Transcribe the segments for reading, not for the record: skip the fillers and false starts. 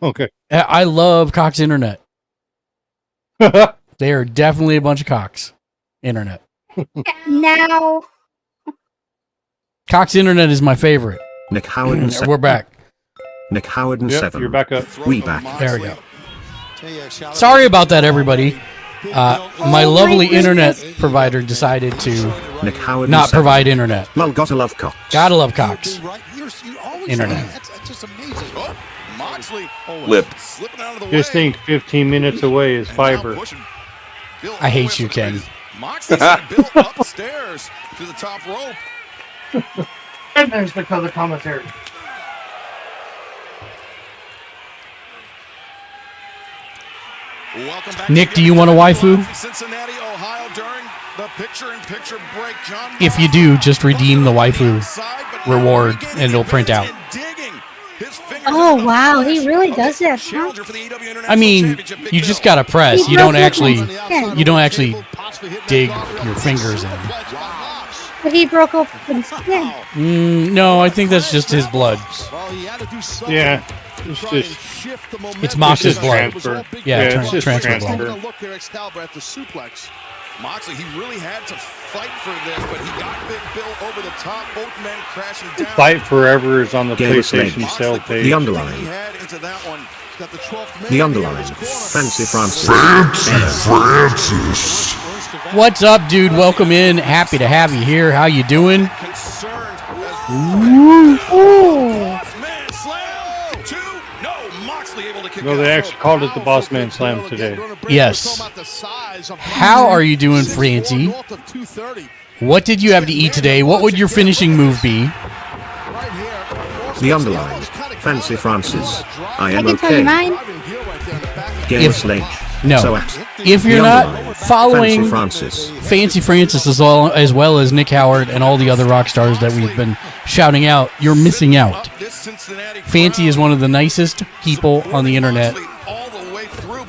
Okay. I love Cox Internet. They are definitely a bunch of cocks. Internet. Now. Cox Internet is my favorite. Nick Howard and We're back. Nick Howard and 7. You're back up. We back. There we go. Sorry about that, everybody. My lovely internet provider decided to Nick Howard not provide internet. Well, gotta love Cox. Gotta love Cox. Internet. That's just amazing. Oh, Moxley Lip. slipping out of the way. Just think 15 minutes away is fiber. I hate you, Ken. Moxley sent Bill upstairs to the top rope. And there's the color commentary. Welcome back. Nick, do you want a waifu? Cincinnati, Ohio, during the picture-in-picture break. John If you do, just redeem the waifu reward and it'll print out. Oh, wow. He really does that, huh? I mean, you just gotta press. You don't actually dig your fingers in. But he broke open skin. No, I think that's just his blood. Yeah. It's just It's Mox's blood. transfer. Yeah, it's just transfer transfer. blood. Look here, Excalibur at the suplex. Moxley, he really had to fight for this, but he got Big Bill over the top. Both men crashing down. Fight Forever is on the Gareth PlayStation Lynch. sale page. The underline. He had into that one. He's got the 12th man The in underline. his corner. Fancy Francis. What's up, dude? Welcome in. Happy to have you here. How you doing? Concerned Ooh. man slam. 2. No, Moxley able to kick No, out. they actually called it the Boss Man Slam today. Yes. How are you doing, Francie? What did you have to eat today? What would your finishing move be? The underline. Fancy Francis. I I am can tell you okay. mine. Gareth Lynch. No. So at If you're the not underline. following Fancy Francis. Fancy Francis as well as Nick Howard and all the other rock stars that we've been shouting out, you're missing out. Fancy is one of the nicest people on the internet.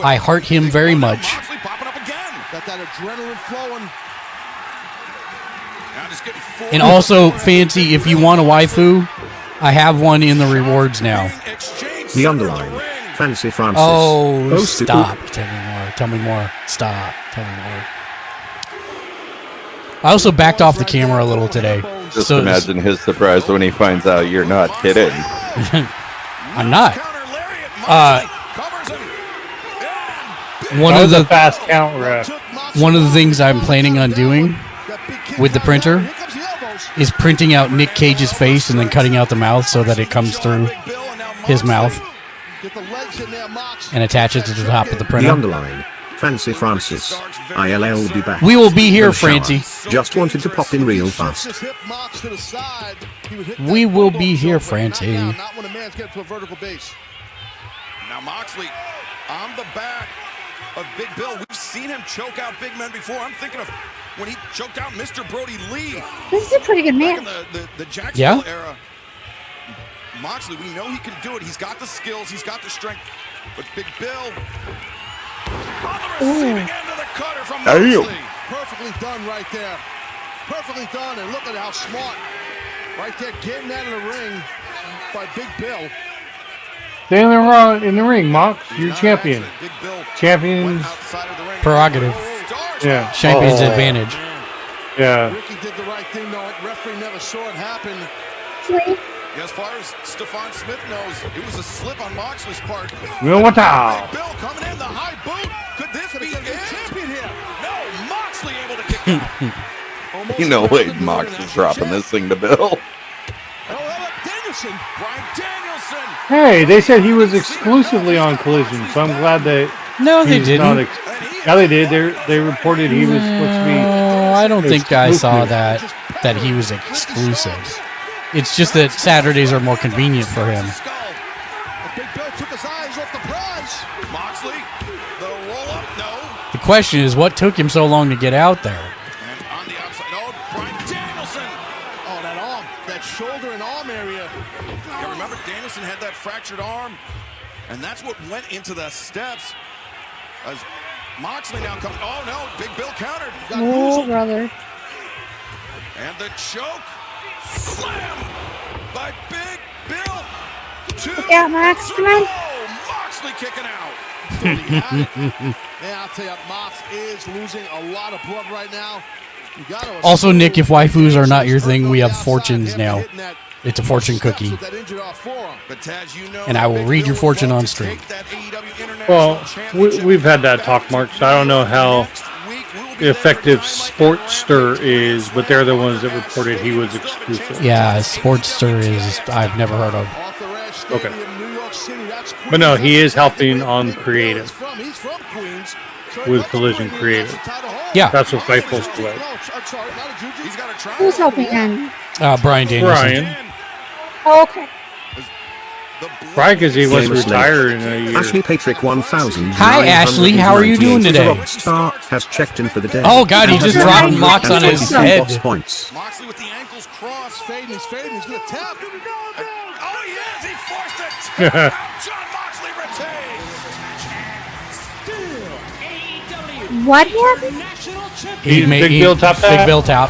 I heart him very much. Got that adrenaline flowing. Now just getting full And also, Fancy, if you want a waifu, I have one in the rewards now. exchange. The underline. Fancy Francis. Oh, Stupid. stop. Tell me more. Tell me more. Stop. Tell me more. I also backed off the camera a little today. Just So imagine his surprise when he finds out you're not kidding. I'm not. Counter lariat. Uh, Covers him. One That of was a the fast count, ref. one of the things I'm planning on doing with the printer is printing out Nick Cage's face and then cutting out the mouth so that it comes through his mouth and attach it to the top of the The printer. underline. Fancy Francis. ILL will be back. We will be here, No shower. Francie. Just wanted to pop in real fast. We will be here, Francie. Not when a man's getting to a vertical base. Now Moxley on the back of Big Bill. We've seen him choke out big men before. I'm thinking of when he choked out Mr. Brody Lee This is a pretty good back in match. the Jacksonville Yeah? era. Moxley, we know he can do it. He's got the skills. He's got the strength. But Big Bill on the receiving end of the cutter from Moxley. Perfectly done right there. Perfectly done. And look at how smart. Right there, getting that in the ring by Big Bill. Stay in the ring, Mox. You're champion. Big Bill Champions. went outside of the ring. Prerogative. Yeah. Champion's Oh. advantage. Yeah. Ricky did the right thing, though. Referee never saw it happen. Sweet. As far as Stephon Smith knows, it was a slip on Moxley's part. Well, what the- Big Bill coming in, the high boot. Could this be it? Champion here. No, Moxley able to kick out. Almost You know, grabbed wait, the Mox Northern is dropping this thing to Bill. Oh, Danielson. Brian Danielson. Hey, they said he was exclusively on Collision, so I'm glad that No, they he's not. didn't. Yeah, they did. They reported he was supposed to be. No, I don't think I saw exclusive. that he was exclusive. It's just that Saturdays are more convenient for him. Big Bill took his eyes off the prize. Moxley, the roll up, no. The question is, what took him so long to get out there? And on the outside, oh, Brian Danielson. Oh, that arm, that shoulder and arm area. Yeah, remember Danielson had that fractured arm, and that's what went into the steps. As Moxley now coming, oh no, Big Bill countered. Got Oh, boozled. brother. And the choke, slam by Big Bill. 2, Look out, Max, come on. 3. kicking out. Yeah, I'll tell you, Mox is losing a lot of blood right now. Also, Nick, if waifus are not your thing, we have fortunes now. It's a fortune cookie. And I will read your fortune on stream. Well, we've had that talk, Mark, so I don't know how effective Sportster is, but they're the ones that reported he was exclusive. Yeah, Sportster is, I've never heard of. Okay. But no, he is helping on creative. With Collision Creative. Yeah. That's what Fightful's doing. Who's helping him? Brian Danielson. Brian. Oh, okay. Right, because he was retired in a year. Ashley Patrick 1000. Hi, Ashley. How are you doing today? Rockstar has checked in for the day. Oh, God, he just dropped Mox on his head. Points. Moxley with the ankles crossed. Fading, he's going to tap. Oh, yes, he forced it. John Moxley retains. What happened? Big Bill top tap. Big Bill tap.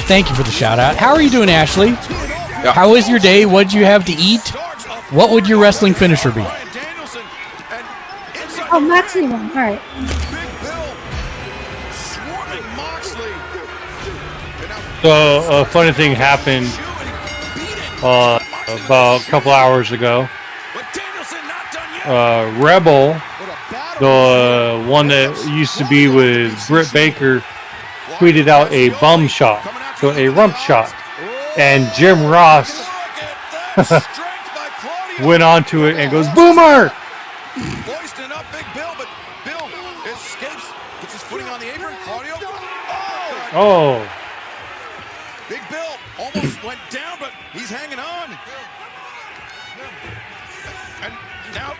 Thank you for the shout out. How are you doing, Ashley? Yeah. How was your day? What'd you have to eat? What would your wrestling finisher be? Oh, Moxley won. All right. So a funny thing happened about a couple hours ago. Rebel, the one that used to be with Britt Baker, tweeted out a bum shot, so a rump shot, and Jim Ross went onto it and goes, "Boomer!" Hoisting up Big Bill, but Bill escapes, gets his footing on the apron. Claudio. Oh. Big Bill almost went down, but he's hanging on. And now.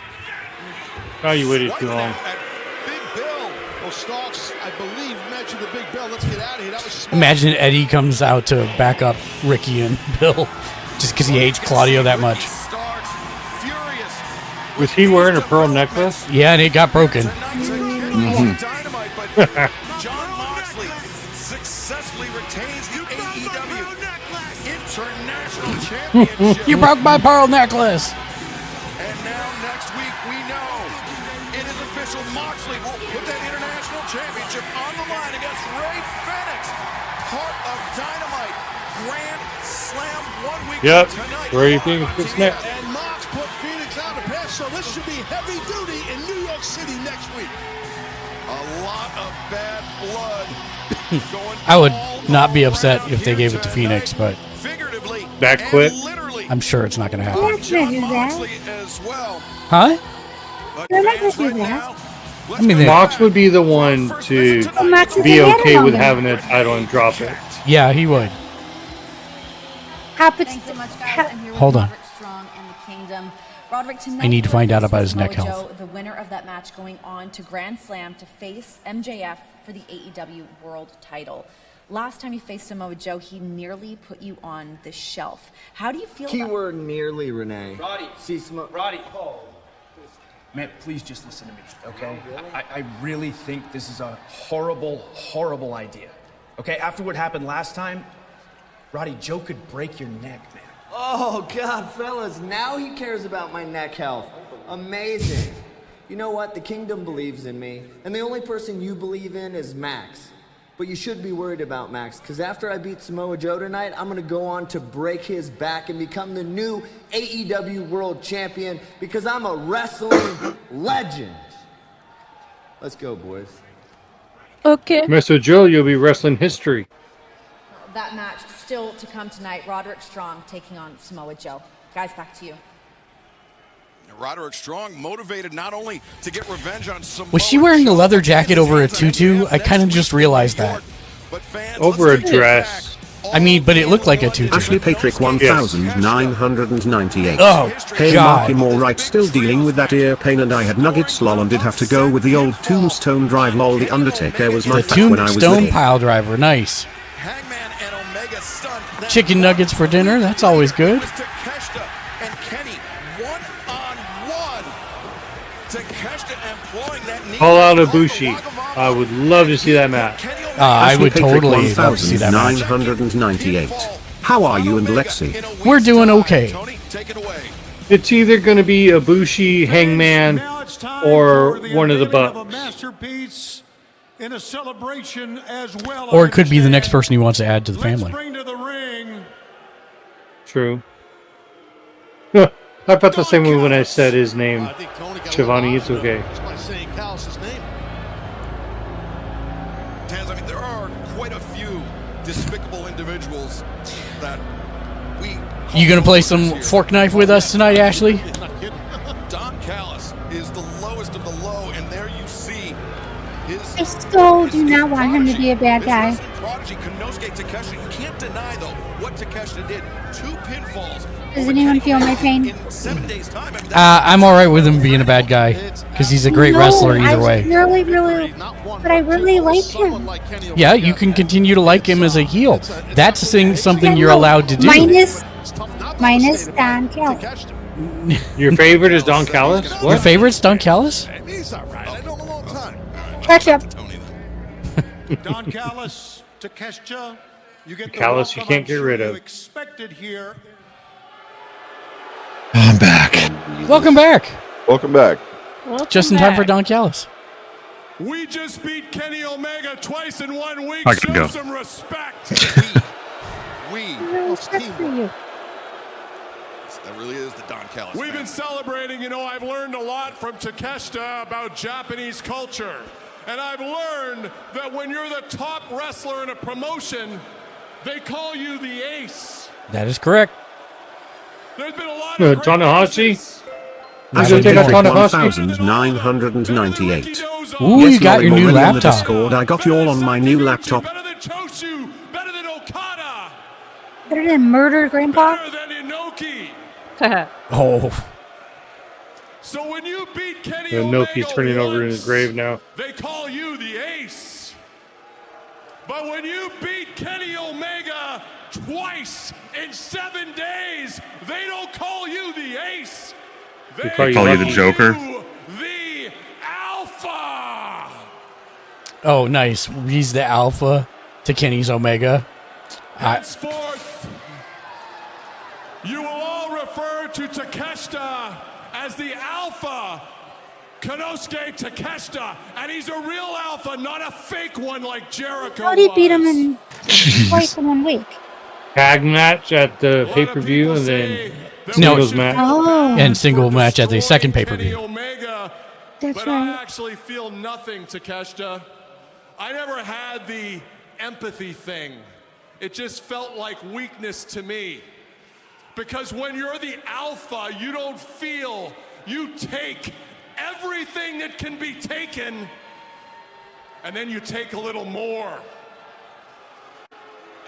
Oh, you waited too long. Big Bill. Well, Stalks, I believe, mentioned the Big Bill. Let's get out of here. That was smart. Imagine Eddie comes out to back up Ricky and Bill just because he hates Claudio that much. Was he wearing a pearl necklace? Yeah, and it got broken. Dynamite, but John Moxley successfully retains the AEW International Championship. You broke my pearl necklace. And now next week we know it is official. Moxley will put that International Championship on the line against Ray Fenix, part of Dynamite Grand Slam 1 week tonight. Where do you think it's next? And Mox put Phoenix out of pass, so this should be heavy duty in New York City next week. A lot of bad blood going. I would not be upset if they gave it to Phoenix, but Figuratively that quick. I'm sure it's not going to They're happen. not going to do that. as well. Huh? They're not going to do that. I mean, Mox would be the one to Mox is be a man okay among with them. having a title and drop it. yeah, he would. Happens. Thanks so much, guys. I'm here with Hold on. Roderick Strong and the Kingdom. Roderick, tonight I need to find out about his Samoa neck Joe, health. the winner of that match going on to Grand Slam to face MJF for the AEW World Title. Last time you faced Samoa Joe, he nearly put you on the shelf. How do you feel about Keyword nearly, Renee. Roddy, Roddy, man, please just listen to me, okay? I really think this is a horrible, horrible idea. Okay, after what happened last time, Roddy, Joe could break your neck, man. Oh, God, fellas, now he cares about my neck health. Amazing. You know what? The Kingdom believes in me, and the only person you believe in is Max. But you should be worried about Max, because after I beat Samoa Joe tonight, I'm going to go on to break his back and become the new AEW World Champion, because I'm a wrestling legend. Let's go, boys. Okay. Mr. Joe, you'll be wrestling history. that match still to come tonight? Roderick Strong taking on Samoa Joe. Guys, back to you. Roderick Strong motivated not only to get revenge on Samoa. Was she wearing a leather jacket over a tutu? I kind of just realized that. Over a dress. I mean, but it looked like a tutu. Ashley Patrick 1998. Oh, Hey, God. Marky Moore, right, still dealing with that ear pain, and I had nuggets lol and did have to go with the old Tombstone Drive lol. The Undertaker was my The fact when I was Tombstone little. Pile Driver, nice. Chicken nuggets for dinner, that's always good. Call out Ibushi. I would love to see that match. I would totally love to see that match. 1998. How are you and Lexi? We're doing okay. It's either going to be Ibushi, Hangman, or one of the Bucks. Masterpiece in a celebration as well. Or it could be the next person he wants to add to the family. Bring to the ring. True. I felt the same way when I said his name. Shivani, it's okay. Saying Callis' name. Taz, I mean, there are quite a few despicable individuals that we. You gonna play some fork knife with us tonight, Ashley? Don Callis is the lowest of the low, and there you see his. I still do not want him to be a bad guy. Prodigy Konosuke Takeshita. You can't deny though what Takeshita did. 2 pinfalls. Does anyone feel my pain? In 7 days' time. I mean, I'm all right with him being a bad guy because he's a great wrestler either way. But I really like him. Yeah, you can continue to like him as a heel. That's something you're allowed to do. Minus Don Callis. Your favorite is Don Callis? What? Your favorite's Don Callis? He's all right. I know him a long time. Catch up. Don Callis, Takeshita, you get the Callis you welcome can't get rid of. expected here. I'm back. Welcome back. Welcome back. Just in time for Don Callis. We just beat Kenny Omega twice in 1 week. I can Show go. some respect. We. Respect for you. That really is the Don Callis. We've been celebrating. You know, I've learned a lot from Takeshita about Japanese culture. And I've learned that when you're the top wrestler in a promotion, they call you the ace. That is correct. There's been a lot of Tanahashi? As you I take did out Tanahashi? 1998. Ooh, Yes, you got your Laurie new Morelli on the laptop. Discord. I got you all on my new laptop. Better than Choshu, better than Okada, Better than murder, Grandpa? better than Inoki. Oh, So when you beat Kenny Inoki's Omega turning over in his once, grave now. they call you the ace. But when you beat Kenny Omega twice in 7 days, they don't call you the ace. They call you the Joker. The Alpha. oh, nice. He's the alpha to Kenny's Omega. Henceforth, you will all refer to Takeshita as the Alpha. Konosuke Takeshita, and he's a real alpha, not a fake one like Jericho. How'd he beat him in twice in 1 week? Tag match at the pay-per-view and then singles match. Oh, And single match at the second pay-per-view. Omega, that's but I right. actually feel nothing, Takeshita. I never had the empathy thing. It just felt like weakness to me. Because when you're the alpha, you don't feel, you take everything that can be taken, and then you take a little more.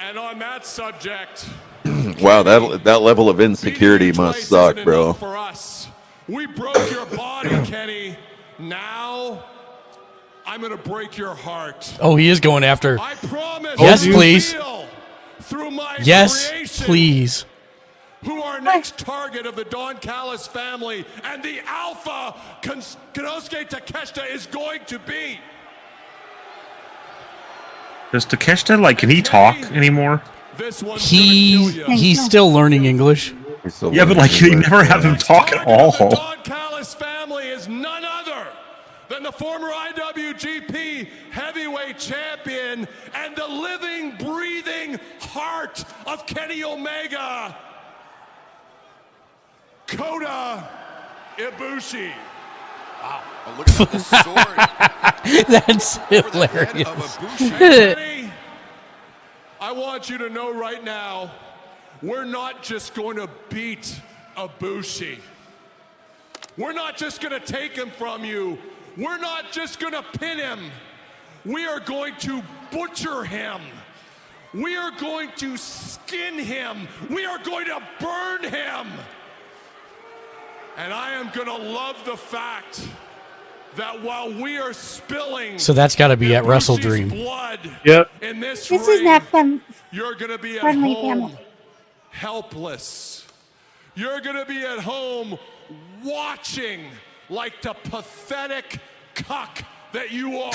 And on that subject, Wow, that level of insecurity must suck, bro. for us. We broke your body, Kenny. Now I'm gonna break your heart. Oh, he is going after. I promise. Yes, you please. feel through my Yes, creation please. who our next target of the Don Callis family and the Alpha Konosuke Takeshita is going to be. Does Takeshita, like, can he talk anymore? This one's gonna kill you. He's still learning English. Yeah, but like they never have him talk at all. The Don Callis family is none other than the former IWGP heavyweight champion and the living, breathing heart of Kenny Omega, Kota Ibushi. Wow. Oh, look at that sword. That's hilarious. Kenny, I want you to know right now, we're not just going to beat Ibushi. We're not just going to take him from you. We're not just going to pin him. We are going to butcher him. We are going to skin him. We are going to burn him. And I am going to love the fact that while we are spilling So that's got to be at Wrestle Dream. blood Yep. in this This ring, is not fun. you're going to be at Friendly home family. helpless. You're going to be at home watching like the pathetic cuck that you are.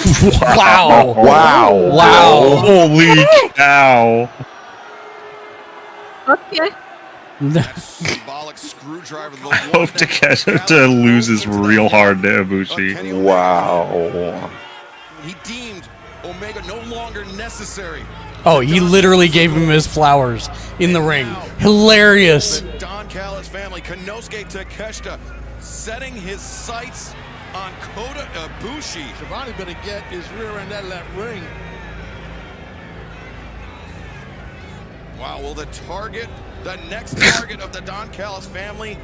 Wow. Wow. Wow. Holy cow. Okay. Symbolic screwdriver. I hope Takeshita loses real hard to Ibushi. Wow. He deemed Omega no longer necessary. Oh, he literally gave him his flowers in the ring. Hilarious. The Don Callis family, Konosuke Takeshita, setting his sights on Kota Ibushi. Giovanni better get his rear end out of that ring. Wow, well, the next target of the Don Callis family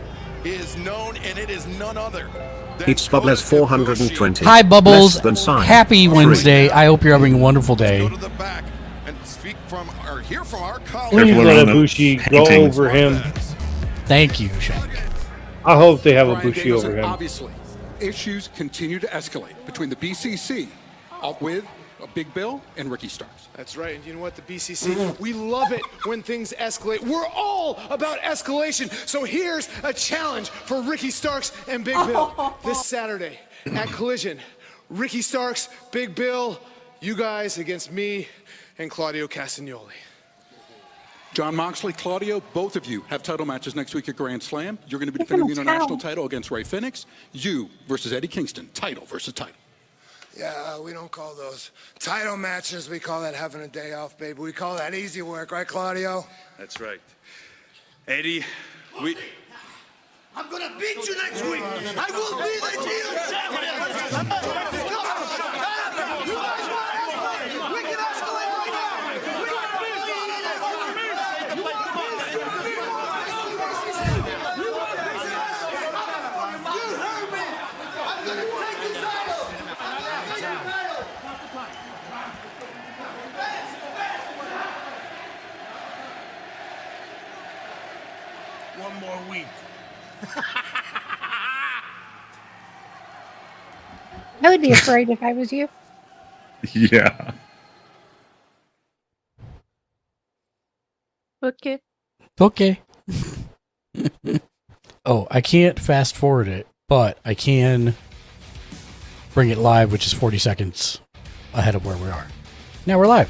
is known, and it is none other than It's Bubbles 420. Hi, Bubbles. Less than sign. Happy 3. Wednesday. I hope you're having a wonderful day. Go to the back and speak from, or hear from our Please colleague. let Ibushi go over him. Thank you, Shank. I hope they have Brian Ibushi Danielson, over him. Obviously, issues continue to escalate between the BCC with Big Bill and Ricky Starks. That's right, and you know what, the BCC, we love it when things escalate. We're all about escalation, so here's a challenge for Ricky Starks and Big Bill. This Saturday at Collision, Ricky Starks, Big Bill, you guys against me and Claudio Castagnoli. John Moxley, Claudio, both of you have title matches next week at Grand Slam. You're going to be defending the international title against Ray Phoenix. You versus Eddie Kingston, title versus title. Yeah, we don't call those title matches. We call that having a day off, baby. We call that easy work, right, Claudio? That's right. Eddie, we... I'm gonna beat you next week. I will be the GM champion. You guys want to escalate? We can escalate right now. We got You heard me. I'm gonna take this title. One more week. I would be afraid if I was you. Yeah. Okay. Okay. Oh, I can't fast forward it, but I can bring it live, which is 40 seconds ahead of where we are. Now we're live.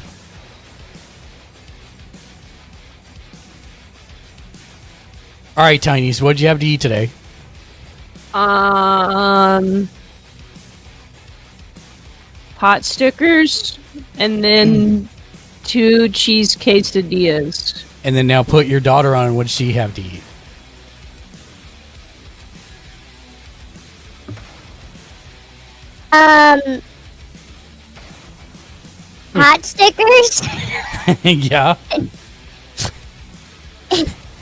All right, Tinies, what'd you have to eat today? Pot stickers and then 2 cheese quesadillas. And then now put your daughter on. What'd she have to eat? Hot stickers. Yeah.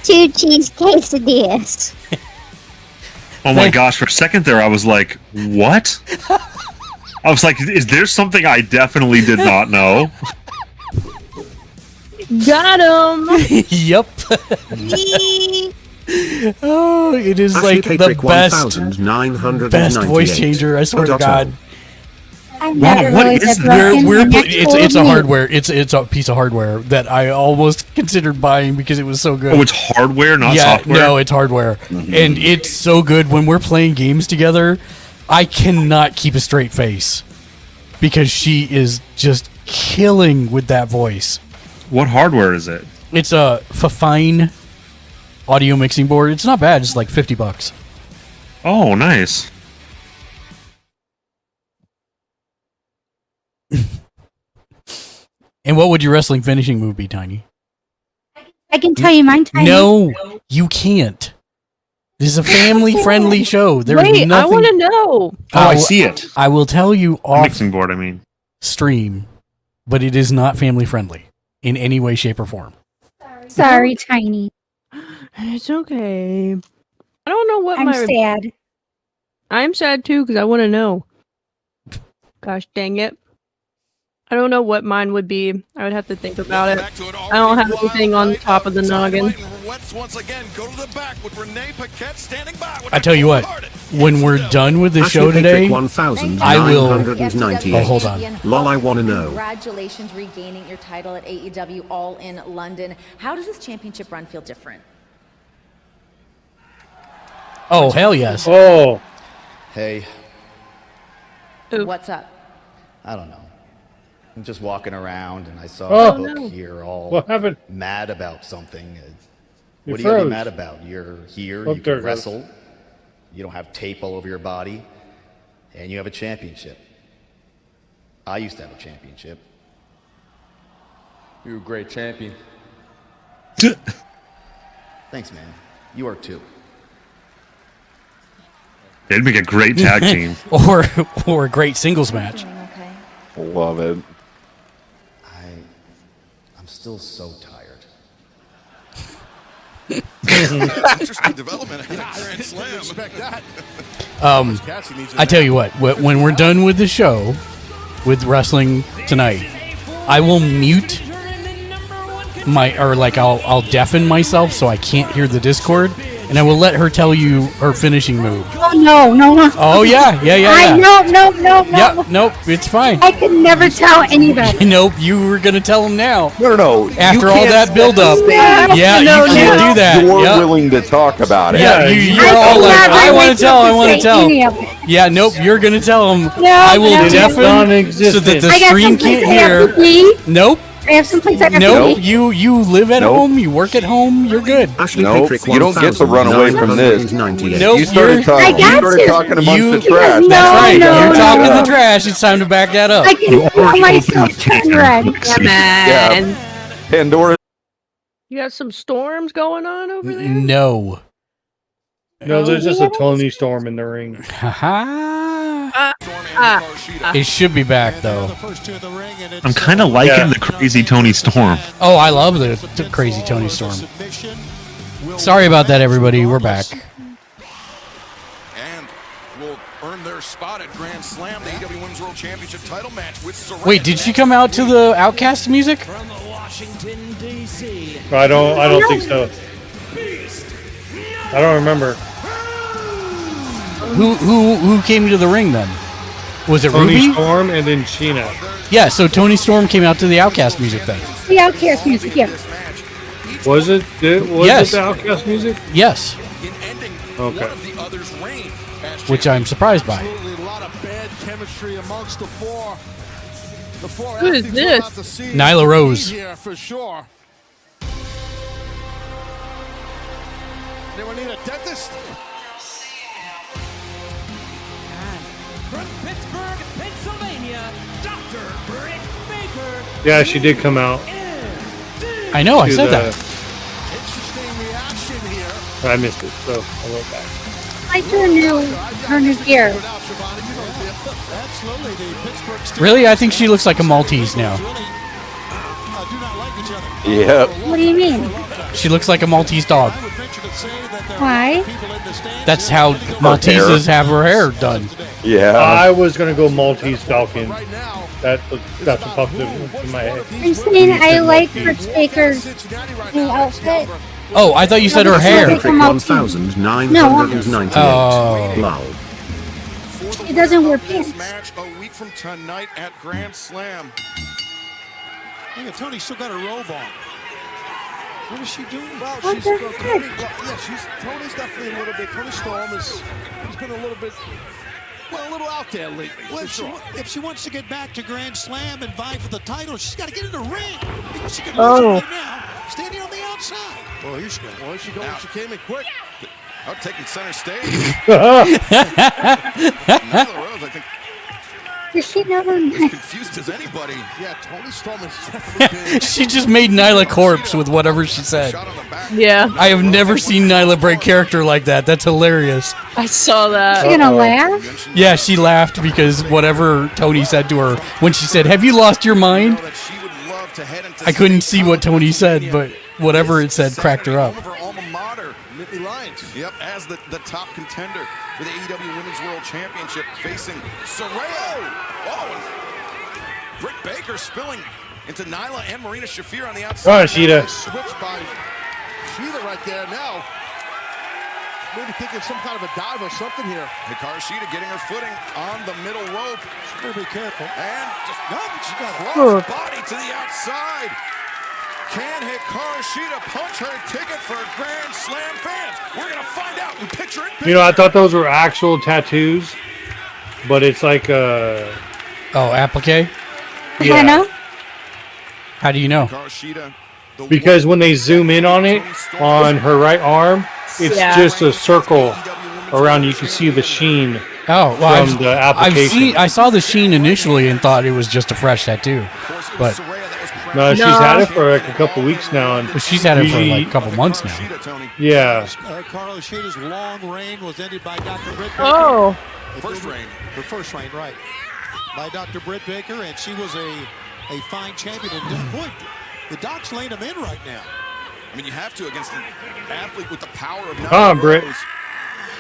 2 cheese quesadillas. Oh my gosh, for a second there I was like, what? I was like, is there something I definitely did not know? Got him. Yep. Oh, it is like the best voice changer. I swear to God. I've never really said It's a hardware. It's a piece of hardware that I almost considered buying because it was so good. Oh, it's hardware, not software? No, it's hardware, and it's so good when we're playing games together. I cannot keep a straight face because she is just killing with that voice. What hardware is it? It's a Fifine audio mixing board. It's not bad. It's like $50. Oh, nice. And what would your wrestling finishing move be, Tiny? I can tell you mine, Tiny. No, you can't. This is a family-friendly show. There's Wait, nothing... I want to know. Oh, I see it. I will tell you off mixing board, I mean. Stream, but it is not family-friendly in any way, shape, or form. Sorry, Tiny. It's okay. I don't know what I'm my... sad. I'm sad too because I want to know. Gosh dang it. I don't know what mine would be. I would have to think about it. I don't have anything on the top of the noggin. I tell you what, when we're done with the show today, I will... Oh, hold on. Lol, I want to know. Congratulations regaining your title at AEW All in London. How does this championship run feel different? Oh, hell yes. Oh. Hey. What's up? I don't know. I'm just walking around and I saw Oh, a book no. here all What happened? mad about something. What are you gonna be mad about? You're here, you can wrestle, you don't have tape all over your body, and you have a championship. I used to have a championship. You're a great champion. Thanks, man. You are too. They'd make a great tag team. or a great singles match. Love it. I'm still so tired. Interesting development at Grand Slam. Respect that. I tell you what, when we're done with the show, with wrestling tonight, I will mute I'll deafen myself so I can't hear the Discord, and I will let her tell you her finishing move. Oh no. Oh yeah. No. Yeah, nope, it's fine. I could never tell anybody. Nope, you were gonna tell them now. No. After all that build up, you can't do that. You're willing to talk about it. Yeah, you're all like, I want to tell. Yeah, nope, you're gonna tell them. I will deafen so that the stream can't hear. Nope. I have someplace I have Nope, to be. you live at home, you work at home, you're good. Nope, you don't get to run away from this. Nope, you started talking a bunch of trash. That's right, you're talking the trash, it's time to back that up. I can feel myself turn red. Yeah, man. Yeah. Pandora. You got some storms going on over there? No. No, there's just a Tony Storm in the ring. It should be back though. I'm kind of liking the crazy Tony Storm. Oh, I love the crazy Tony Storm. Sorry about that, everybody. We're back. And will earn their spot at Grand Slam, the AEW Women's World Championship title match with Saraya. Wait, did she come out to the Outcast music? I don't think so. I don't remember. Who came to the ring then? Was it Tony Ruby? Storm and then Sheena. Yeah, so Tony Storm came out to the Outcast music then. The Outcast music, yeah. Was it? Yes. It the Outcast music? Yes. Okay. Which I'm surprised by. A lot of bad chemistry amongst the four. Who is this? Nyla Rose. Here for sure. Anyone need a dentist? From Pittsburgh, Pennsylvania, Dr. Britt Baker. Yeah, she did come out. I know, I said that. Interesting reaction here. I missed it, so I went back. I her new gear. Really? I think she looks like a Maltese now. Yep. What do you mean? She looks like a Maltese dog. Why? That's how Malteses have her hair done. Yeah. I was gonna go Maltese Falcon. That's what popped in my head. I'm saying I like Britt Baker's new outfit. Oh, I thought you said her hair. 1998. Oh. Lol. It doesn't wear pants. Match a week from tonight at Grand Slam. Look at Tony, still got her robe on. What is she doing? Well, What she's the Tony's definitely a little bit. Tony Storm he's been a little bit, a little out there lately. Well, if she wants to get back to Grand Slam and vie for the title, she's got to get in the ring. Because she can lose it right now, standing on the outside. Well, here she goes. Well, she came in quick. Out taking center stage. Does she never? As confused as anybody. Yeah, Tony Storm is definitely big. She just made Nyla corpse with whatever she said. Yeah. I have never seen Nyla break character like that. That's hilarious. I saw that. She gonna laugh? Yeah, she laughed because whatever Tony said to her when she said, "Have you lost your mind?" I couldn't see what Tony said, but whatever it said cracked her up. Yep, as the top contender for the AEW Women's World Championship, facing Saraya. Oh, and Britt Baker spilling into Nyla and Marina Shafir on the outside. All right, Sheeta. Switch by Sheeta right there now. Maybe thinking some kind of a dive or something here. Hikaru Shida getting her footing on the middle rope. She better be careful. And just she got cross body to the outside. Can Hikaru Shida punch her ticket for Grand Slam fans? We're going to find out and picture it. You know, I thought those were actual tattoos, but it's like a... Oh, applique? Yeah. know. How do you know? Hikaru Shida because when they zoom in on it, on her right arm, it's just a circle around. You can see the sheen. Oh, well, from the application. I saw the sheen initially and thought it was just a fresh tattoo, but no, she's had it for like a couple weeks now, and she's had it for like a couple months now. Yeah. Carlos Sheeta's long reign was ended by Dr. Britt Baker. Oh. Her first reign, right. By Dr. Britt Baker, and she was a fine champion. And boy, the Doc's laying him in right now. I mean, you have to against an athlete with the power of Nyla Come on, Britt. Rose.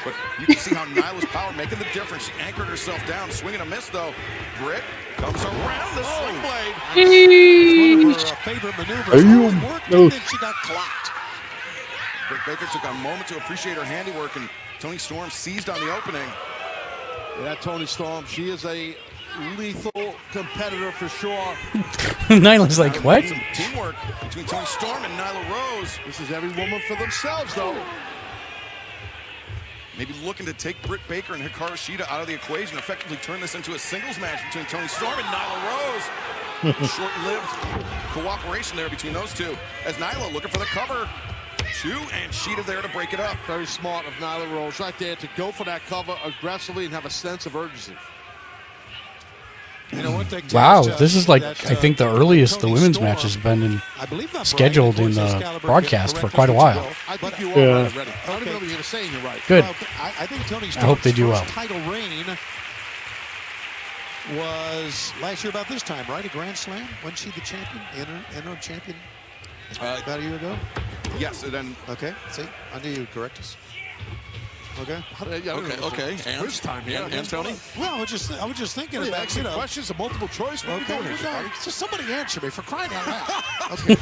But you can see how Nyla's power making the difference. She anchored herself down, swinging a miss though. Britt comes around the swing blade. One of her favorite maneuvers. Worked, and then she got clocked. Britt Baker took a moment to appreciate her handiwork, and Toni Storm seized on the opening. Yeah, Toni Storm, she is a lethal competitor for sure. Nyla's like, what? Some teamwork between Toni Storm and Nyla Rose. This is every woman for themselves, though. Maybe looking to take Britt Baker and Hikaru Shida out of the equation, effectively turn this into a singles match between Toni Storm and Nyla Rose. Short-lived cooperation there between those two. As Nyla looking for the cover. Two, and Shida there to break it up. Very smart of Nyla Rose right there to go for that cover aggressively and have a sense of urgency. You know what? Wow, this is like, I think the earliest the women's match has been scheduled in the broadcast for quite a while. I think you are right already. I don't even know what you're saying. You're right. Good. Well, I think Toni I hope they do well. Title reign was last year about this time, right? A Grand Slam? Wasn't she the champion? Interim champion? About a year ago? Yes, and then... Okay, see? I knew you would correct us. Okay. Okay. And this time, and Tony. Well, I was just thinking about questions of multiple choice. What are we doing here? So somebody answer me for crying out loud. Okay.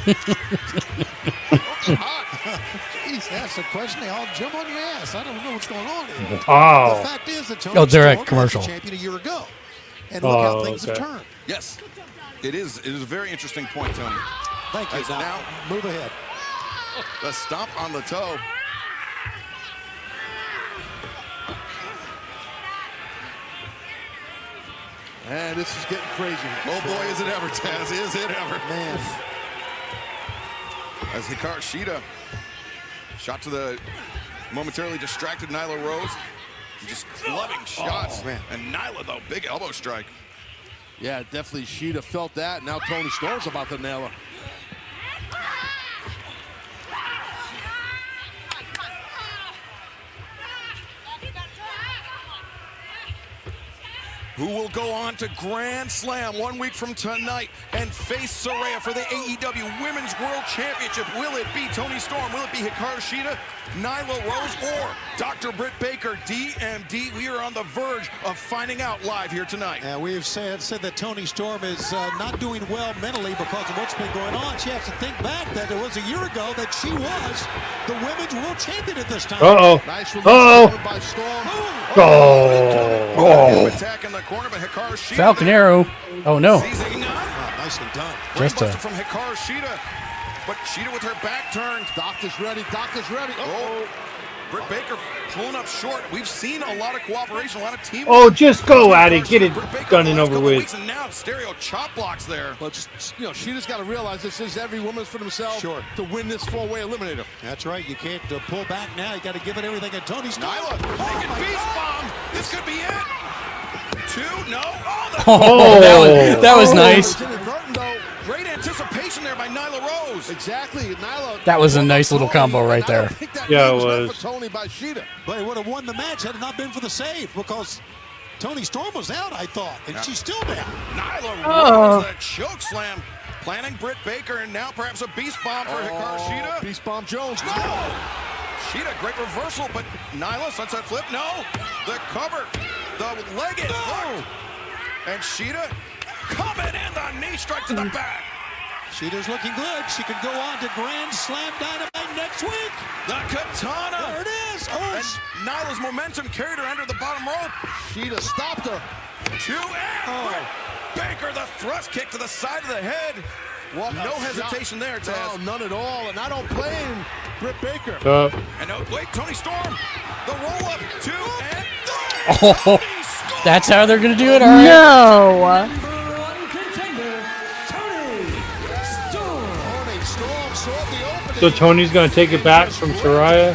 Jeez, that's a question. They all jump on your ass. I don't know what's going on here. Oh. The fact is that Toni they're at Storm commercial. was the champion a year ago, and look how things have turned. Yes, it is. It is a very interesting point, Tony. Thank you. Now move ahead. The stomp on the toe. And this is getting crazy. Oh boy, is it ever, Taz? Is it ever? Man. As Hikaru Shida shot to the momentarily distracted Nyla Rose. Just clubbing shots. Oh, man. And Nyla, though, big elbow strike. Yeah, definitely Shida felt that. Now Toni Storm's about to nail her. Who will go on to Grand Slam 1 week from tonight and face Saraya for the AEW Women's World Championship? Will it be Toni Storm? Will it be Hikaru Shida, Nyla Rose, or Dr. Britt Baker, DMD? We are on the verge of finding out live here tonight. And we have said that Toni Storm is not doing well mentally because of what's been going on. She has to think back that it was a year ago that she was the Women's World Champion at this time. Nice release by Storm. Attack in the corner, but Hikaru Shida. Falcon Arrow. Oh no. Nicely done. Just a from Hikaru Shida, but Shida with her back turned. Doctor's ready. Doctor's ready. Oh, Britt Baker pulling up short. We've seen a lot of cooperation, a lot of teamwork. Oh, just go at it. Get it done and over with. And now stereo chop blocks there. But Shida's got to realize this is every woman's for themselves to win this four-way eliminator. That's right. You can't pull back now. You got to give it everything. And Toni Storm. Nyla taking beast bomb. This could be it. Two, no. That was nice. Great anticipation there by Nyla Rose. Exactly. Nyla. That was a nice little combo right there. Yeah, it was. Tony by Shida. But it would have won the match had it not been for the save because Toni Storm was out, I thought, and she's still down. Nyla Rose, a choke slam, planning Britt Baker, and now perhaps a beast bomb for Hikaru Shida. Beast bomb Jones. No. Shida, great reversal, but Nyla, sunset flip, no. The cover, the leg is hooked. And Shida coming in, the knee strike to the back. Shida's looking good. She could go on to Grand Slam Dynamite next week. The katana. There it is. And Nyla's momentum carried her under the bottom rope. Shida stopped her. Britt Baker, the thrust kick to the side of the head. What no hesitation there, Taz. No, none at all. And I don't blame Britt Baker. And wait, Toni Storm. The roll up, 2 and 3. Oh, that's how they're going to do it? All right. No. Toni Storm So Tony's gonna take it back from Soraya.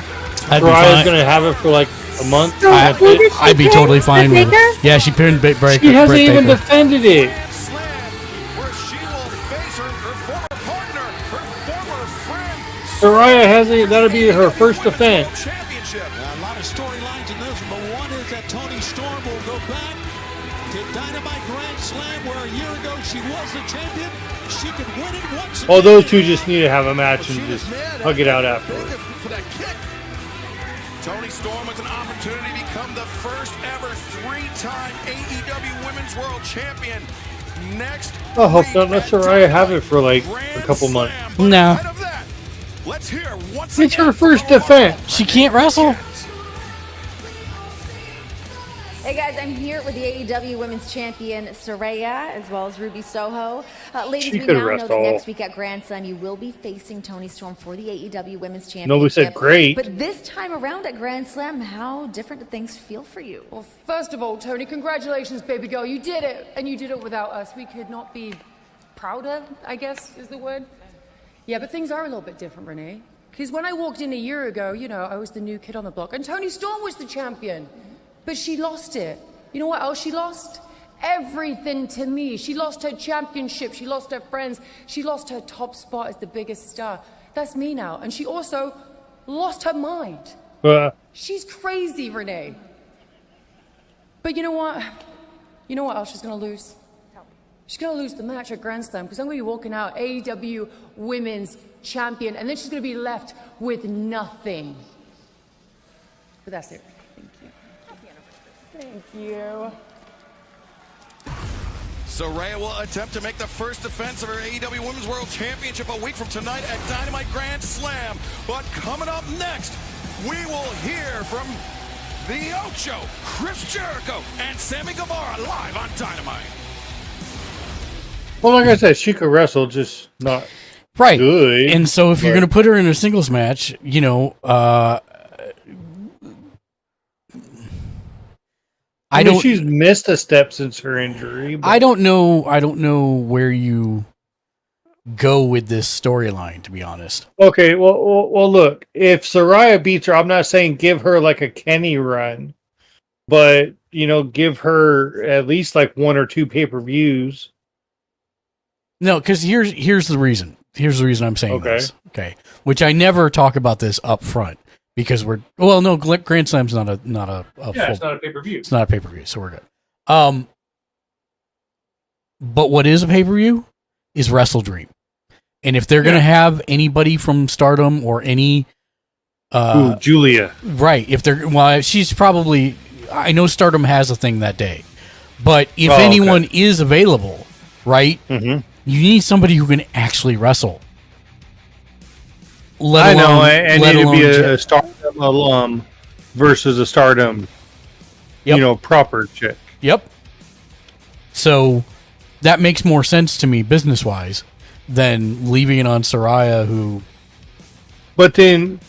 I'd be Soraya's fine. gonna have it for like a month. I'd be totally fine with it. Yeah, she pinned Britt Baker. She hasn't even defended it. Soraya hasn't. That'll be her first defense. A lot of storylines in this, but one is that Tony Storm will go back to Dynamite Grand Slam, where a year ago she was the champion. She could win it once again. Oh, those two just need to have a match and just hug it out afterwards. Tony Storm with an opportunity to become the first ever 3-time AEW Women's World Champion. Next, I hope not. Let Soraya have it for like a couple months. No. let's hear once It's her first defense. She can't wrestle. Hey guys, I'm here with the AEW Women's Champion Saraya, as well as Ruby Soho. Ladies, She we could now know wrestle. that next week at Grand Slam, you will be facing Tony Storm for the AEW Women's Championship. Nobody said great. But this time around at Grand Slam, how different do things feel for you? Well, first of all, Tony, congratulations, baby girl. You did it, and you did it without us. We could not be prouder, I guess is the word. Yeah, but things are a little bit different, Renee. Because when I walked in a year ago, you know, I was the new kid on the block, and Tony Storm was the champion. But she lost it. You know what else she lost? Everything to me. She lost her championship. She lost her friends. She lost her top spot as the biggest star. That's me now. And she also lost her mind. She's crazy, Renee. But you know what? You know what else she's going to lose? She's going to lose the match at Grand Slam because I'm going to be walking out AEW Women's Champion, and then she's going to be left with nothing. But that's it. Thank you. Saraya will attempt to make the first defense of her AEW Women's World Championship a week from tonight at Dynamite Grand Slam. But coming up next, we will hear from the Ocho, Chris Jericho, and Sammy Guevara live on Dynamite. Well, like I said, she could wrestle, just not right. good. And so if you're going to put her in a singles match, you know, I mean, she's missed a step since her injury. But I don't know where you go with this storyline, to be honest. Okay, well, look. If Saraya beats her, I'm not saying give her like a Kenny run, but you know, give her at least like 1 or 2 pay-per-views. No, because here's the reason. Here's the reason I'm saying this. Okay, which I never talk about this up front. Because Grand Slam's not a It's not a pay-per-view. It's not a pay-per-view, so we're good. But what is a pay-per-view is Wrestle Dream. And if they're gonna have anybody from Stardom or any Julia. Right. She's probably, I know Stardom has a thing that day. But if anyone is available, right? Mm-hmm. You need somebody who can actually wrestle. I know, and need to be a Stardom alum versus a Stardom, proper chick. Yep. So that makes more sense to me business-wise than leaving it on Saraya, who... But then,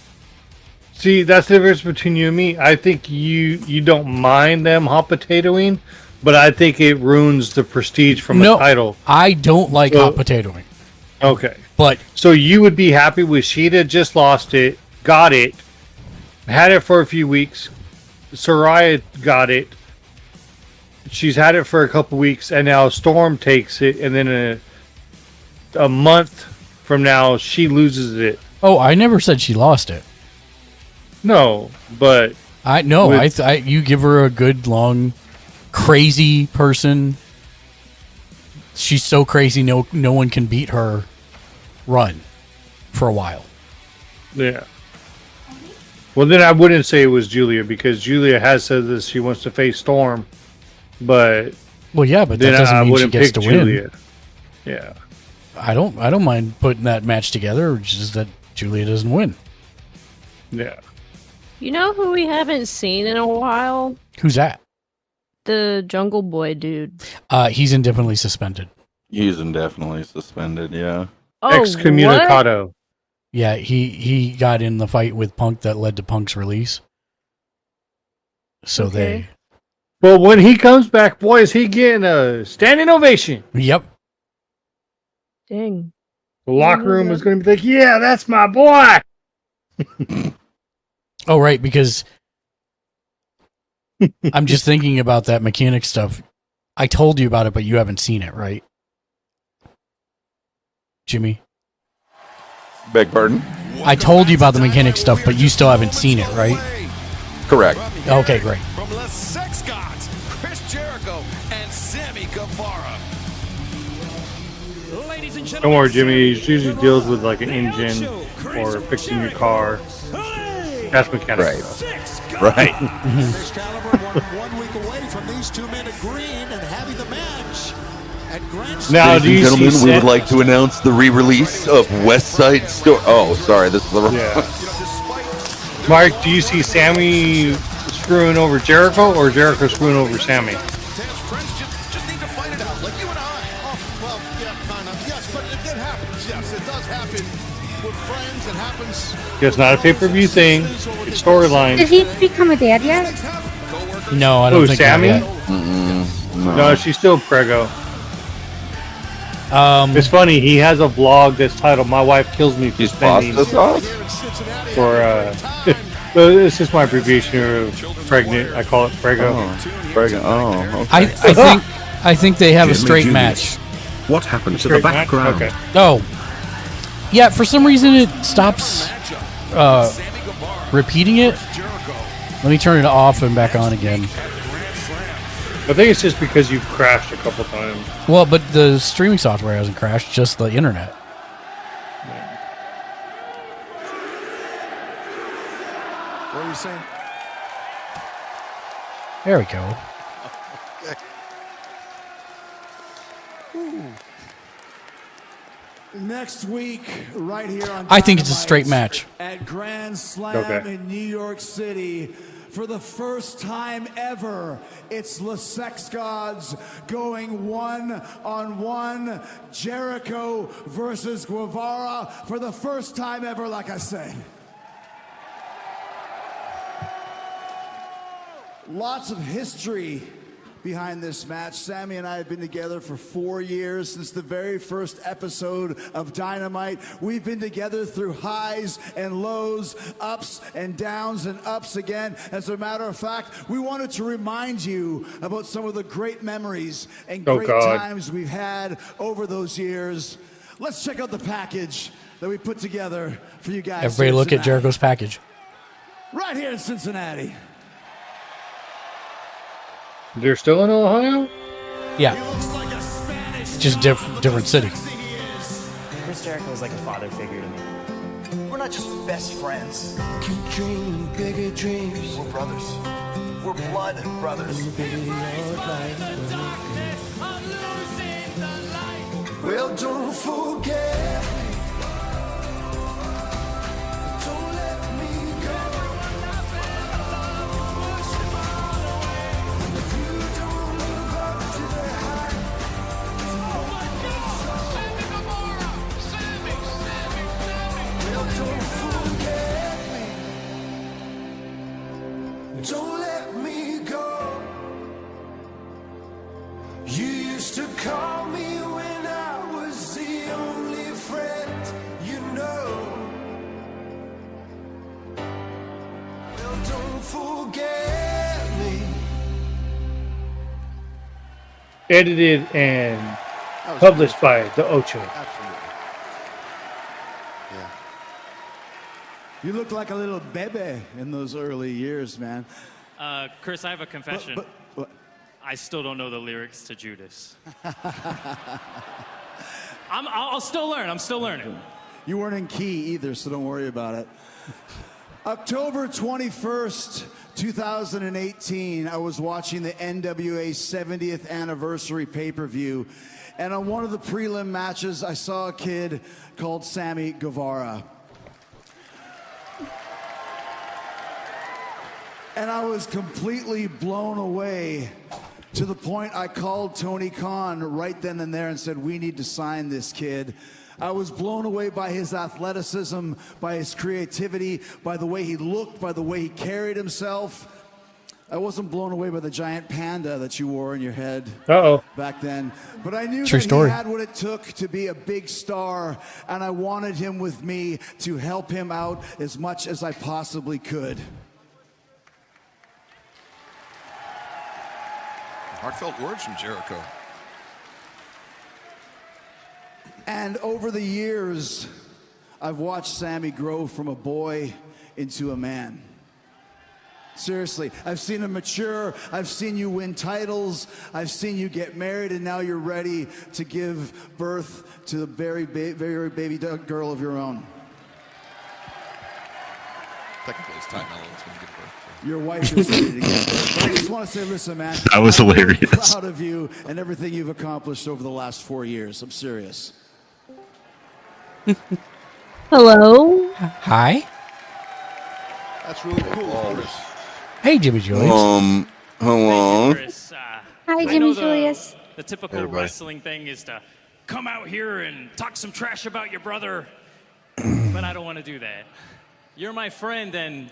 see, that's the difference between you and me. I think you don't mind them hot potatoing, but I think it ruins the prestige from a title. I don't like hot potatoing. Okay. But so you would be happy with Sheeta just lost it, got it, had it for a few weeks. Saraya got it. She's had it for a couple weeks, and now Storm takes it, and then a month from now she loses it. Oh, I never said she lost it. No, but you give her a good long, crazy person. She's so crazy, no one can beat her. Run for a while. Yeah. Well, then I wouldn't say it was Julia because Julia has said that she wants to face Storm, but but that doesn't mean she gets to Julia. win. Yeah. I don't mind putting that match together, just that Julia doesn't win. Yeah. You know who we haven't seen in a while? Who's that? The Jungle Boy dude. He's indefinitely suspended. He's indefinitely suspended, yeah. Excommunicado. What? Yeah, he got in the fight with Punk that led to Punk's release. So Well, when he comes back, boy, is he getting a standing ovation. Yep. Dang. The locker room is going to be like, yeah, that's my boy. Oh, right, because I'm just thinking about that mechanic stuff. I told you about it, but you haven't seen it, right? Jimmy? Beg pardon? I told you about the mechanic stuff, but you still haven't seen it, right? Correct. Okay, great. From the Sex Gods, Chris Jericho and Sammy Guevara. Ladies and Don't gentlemen, worry, Jimmy. He usually deals with like an engine or fixing your car. That's mechanical. Right. Chris Caliber 1 week away from these two men agreeing and having the match at Grand Now, Ladies do and you gentlemen, see we would like to announce the re-release of West Side Story. Oh, sorry, this is the wrong. Yeah. Mark, do you see Sammy screwing over Jericho or Jericho screwing over Sammy? Just need to find it out, like you and I. Oh, well, yeah, kind of. Yes, but it happens. Yes, it does happen with friends. It happens. It's not a pay-per-view thing. It's storyline. Did he become a dad yet? No, I don't think Sammy? that yet. No, she's still prego. It's funny. He has a vlog that's titled "My Wife Kills Me for Spending." Pasta sauce? For this is my abbreviation of pregnant. I call it prego. Prego. Oh, okay. I think they have a straight match. What happened to the background? Okay. Oh, yeah. For some reason, it stops repeating it. Let me turn it off and back on again. I think it's just because you've crashed a couple times. Well, but the streaming software hasn't crashed, just the internet. What are you saying? There we go. Next week, right here on I think it's a Dynamite straight match. at Grand Slam in New York City. For the first time ever, it's the Sex Gods going one-on-one. Jericho versus Guevara for the first time ever, like I said. Lots of history behind this match. Sammy and I have been together for 4 years since the very first episode of Dynamite. We've been together through highs and lows, ups and downs and ups again. As a matter of fact, we wanted to remind you about some of the great memories and great times we've had over those years. Let's check out the package that we put together for you guys. Everybody look at Jericho's package. Right here in Cincinnati. They're still in Ohio? Yeah. Just different city. Chris Jericho is like a father figure to me. We're not just best friends. Keep dreaming bigger dreams. We're brothers. We're blood brothers. Well, don't forget. Don't let me go. If you don't live up to the hype. Well, don't forget me. Don't let me go. You used to call me when I was the only friend you know. Well, don't forget me. Edited and published by the Ocho. Absolutely. Yeah. You look like a little bebe in those early years, man. Chris, I have a confession. But I still don't know the lyrics to Judas. I'll still learn. I'm still learning. You weren't in key either, so don't worry about it. October 21st, 2018, I was watching the NWA 70th anniversary pay-per-view, and on one of the prelim matches, I saw a kid called Sammy Guevara. And I was completely blown away to the point I called Tony Khan right then and there and said, we need to sign this kid. I was blown away by his athleticism, by his creativity, by the way he looked, by the way he carried himself. I wasn't blown away by the giant panda that you wore in your head back then. But I knew that he had what it took to be a big star, and I wanted him with me to help him out as much as I possibly could. Heartfelt words from Jericho. And over the years, I've watched Sammy grow from a boy into a man. Seriously, I've seen him mature. I've seen you win titles. I've seen you get married, and now you're ready to give birth to a very baby girl of your own. Technically, it's Ty Mello that's going to give birth. Your wife is ready to give birth. But I just want to say, listen, man. That was hilarious. I'm really proud of you and everything you've accomplished over the last 4 years. I'm serious. Hello. Hi. That's really cool, Chris. Hey, Jimmy Julius. Hello. Hi, Jimmy Julius. The typical wrestling thing is to come out here and talk some trash about your brother, but I don't want to do that. You're my friend, and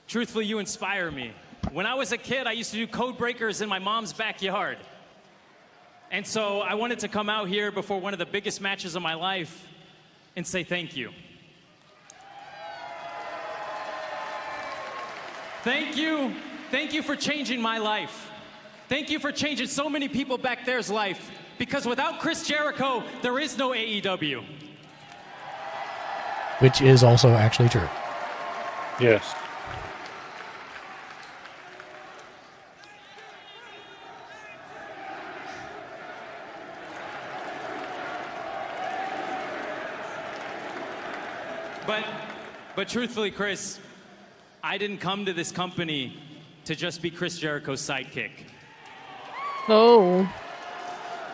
truthfully, you inspire me. When I was a kid, I used to do code breakers in my mom's backyard. And so I wanted to come out here before one of the biggest matches of my life and say thank you. Thank you. Thank you for changing my life. Thank you for changing so many people back there's life. Because without Chris Jericho, there is no AEW. Which is also actually true. Yes. But truthfully, Chris, I didn't come to this company to just be Chris Jericho's sidekick. Oh.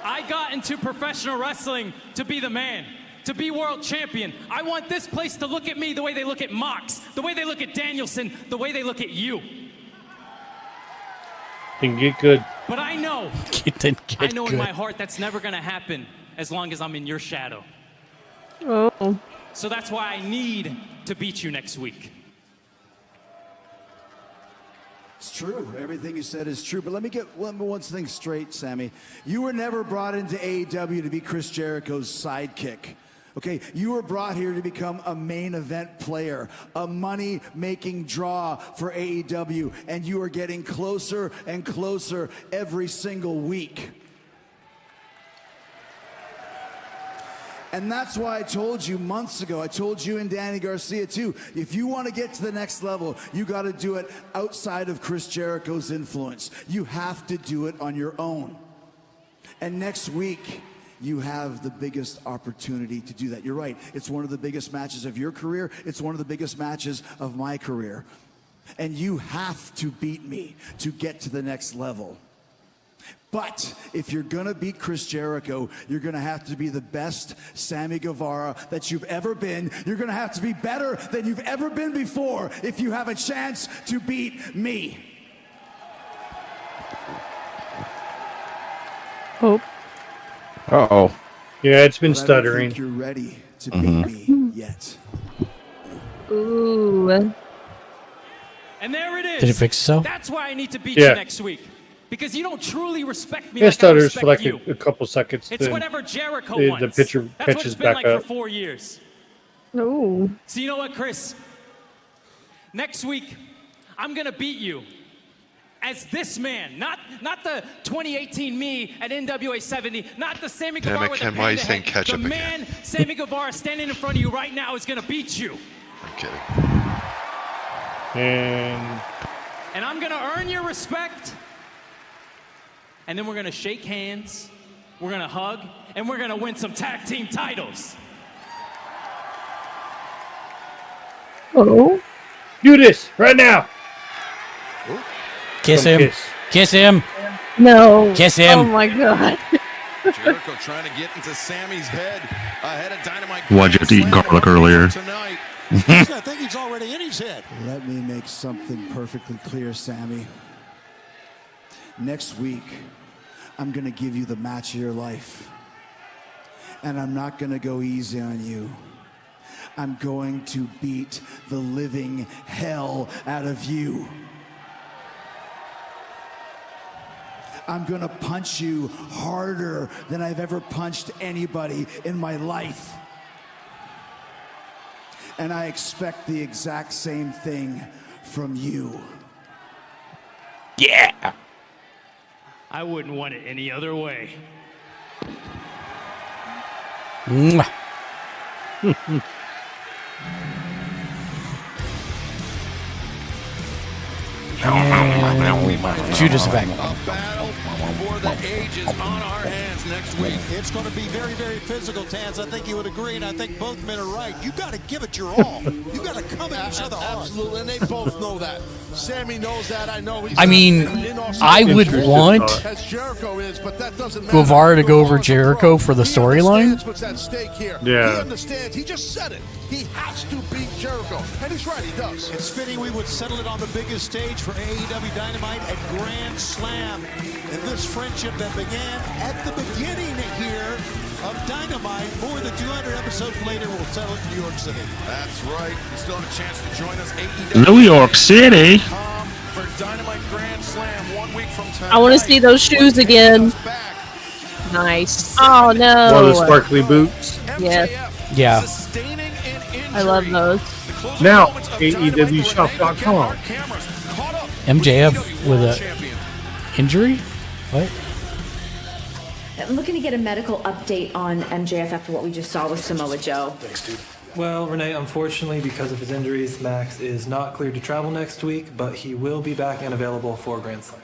I got into professional wrestling to be the man, to be world champion. I want this place to look at me the way they look at Mox, the way they look at Danielson, the way they look at you. Can get good. But I know, I know in my heart that's never going to happen as long as I'm in your shadow. Oh. So that's why I need to beat you next week. It's true. Everything you said is true. But let me get one thing straight, Sammy. You were never brought into AEW to be Chris Jericho's sidekick. Okay, you were brought here to become a main event player, a money-making draw for AEW, and you are getting closer and closer every single week. And that's why I told you months ago, I told you and Danny Garcia too, if you want to get to the next level, you got to do it outside of Chris Jericho's influence. You have to do it on your own. And next week, you have the biggest opportunity to do that. You're right. It's one of the biggest matches of your career. It's one of the biggest matches of my career. And you have to beat me to get to the next level. But if you're going to beat Chris Jericho, you're going to have to be the best Sammy Guevara that you've ever been. You're going to have to be better than you've ever been before if you have a chance to beat me. Oh. Uh-oh. Yeah, it's been But I don't stuttering. think you're ready to beat me yet. Ooh. And there it is. Did it fix itself? That's why I need to beat you next week. Because you don't truly respect me It like I stutters respect for like you. a couple seconds. It's then whatever Jericho the wants. pitcher That's what pitches it's been back like up. for 4 years. Oh. So you know what, Chris? Next week, I'm going to beat you as this man, not the 2018 me at NWA 70, not the Sammy Guevara with the Damn it, Ken, why are you panda saying head. ketchup The again? man, Sammy Guevara, standing in front of you right now is going to beat you. I'm kidding. And I'm going to earn your respect. And then we're going to shake hands, we're going to hug, and we're going to win some tag team titles. Oh. Do this right now. Kiss Come him. kiss. Kiss him. No. Kiss him. Oh my god. Jericho trying to get into Sammy's head ahead of Dynamite. Why'd you have to eat garlic earlier? Tonight. I think he's already in his head. Let me make something perfectly clear, Sammy. Next week, I'm going to give you the match of your life. And I'm not going to go easy on you. I'm going to beat the living hell out of you. I'm gonna punch you harder than I've ever punched anybody in my life. And I expect the exact same thing from you. Yeah. I wouldn't want it any other way. Mwah. Judas effect. For the ages on our hands next week. It's going to be very, very physical, Taz. I think you would agree, and I think both men are right. You got to give it your all. You got to come at each other hard. Absolutely, and they both know that. Sammy knows that. I know he's. I mean, I would want Guevara to go over Jericho for the storyline. What's at stake here? Yeah. He understands. He just said it. He has to beat Jericho, and he's right. He does. It's fitting we would settle it on the biggest stage for AEW Dynamite at Grand Slam. And this friendship that began at the beginning here of Dynamite, more than 200 episodes later, will settle in New York City. That's right. You still have a chance to join us. AEW New York City. For Dynamite Grand Slam 1 week from tonight. I want to see those shoes again. Nice. Oh no. One of the sparkly boots. Yes. Yeah. I love those. Now, AEWshop.com. MJF with a injury? What? I'm looking to get a medical update on MJF after what we just saw with Samoa Joe. Thanks, dude. Well, Renee, unfortunately, because of his injuries, Max is not cleared to travel next week, but he will be back and available for Grand Slam.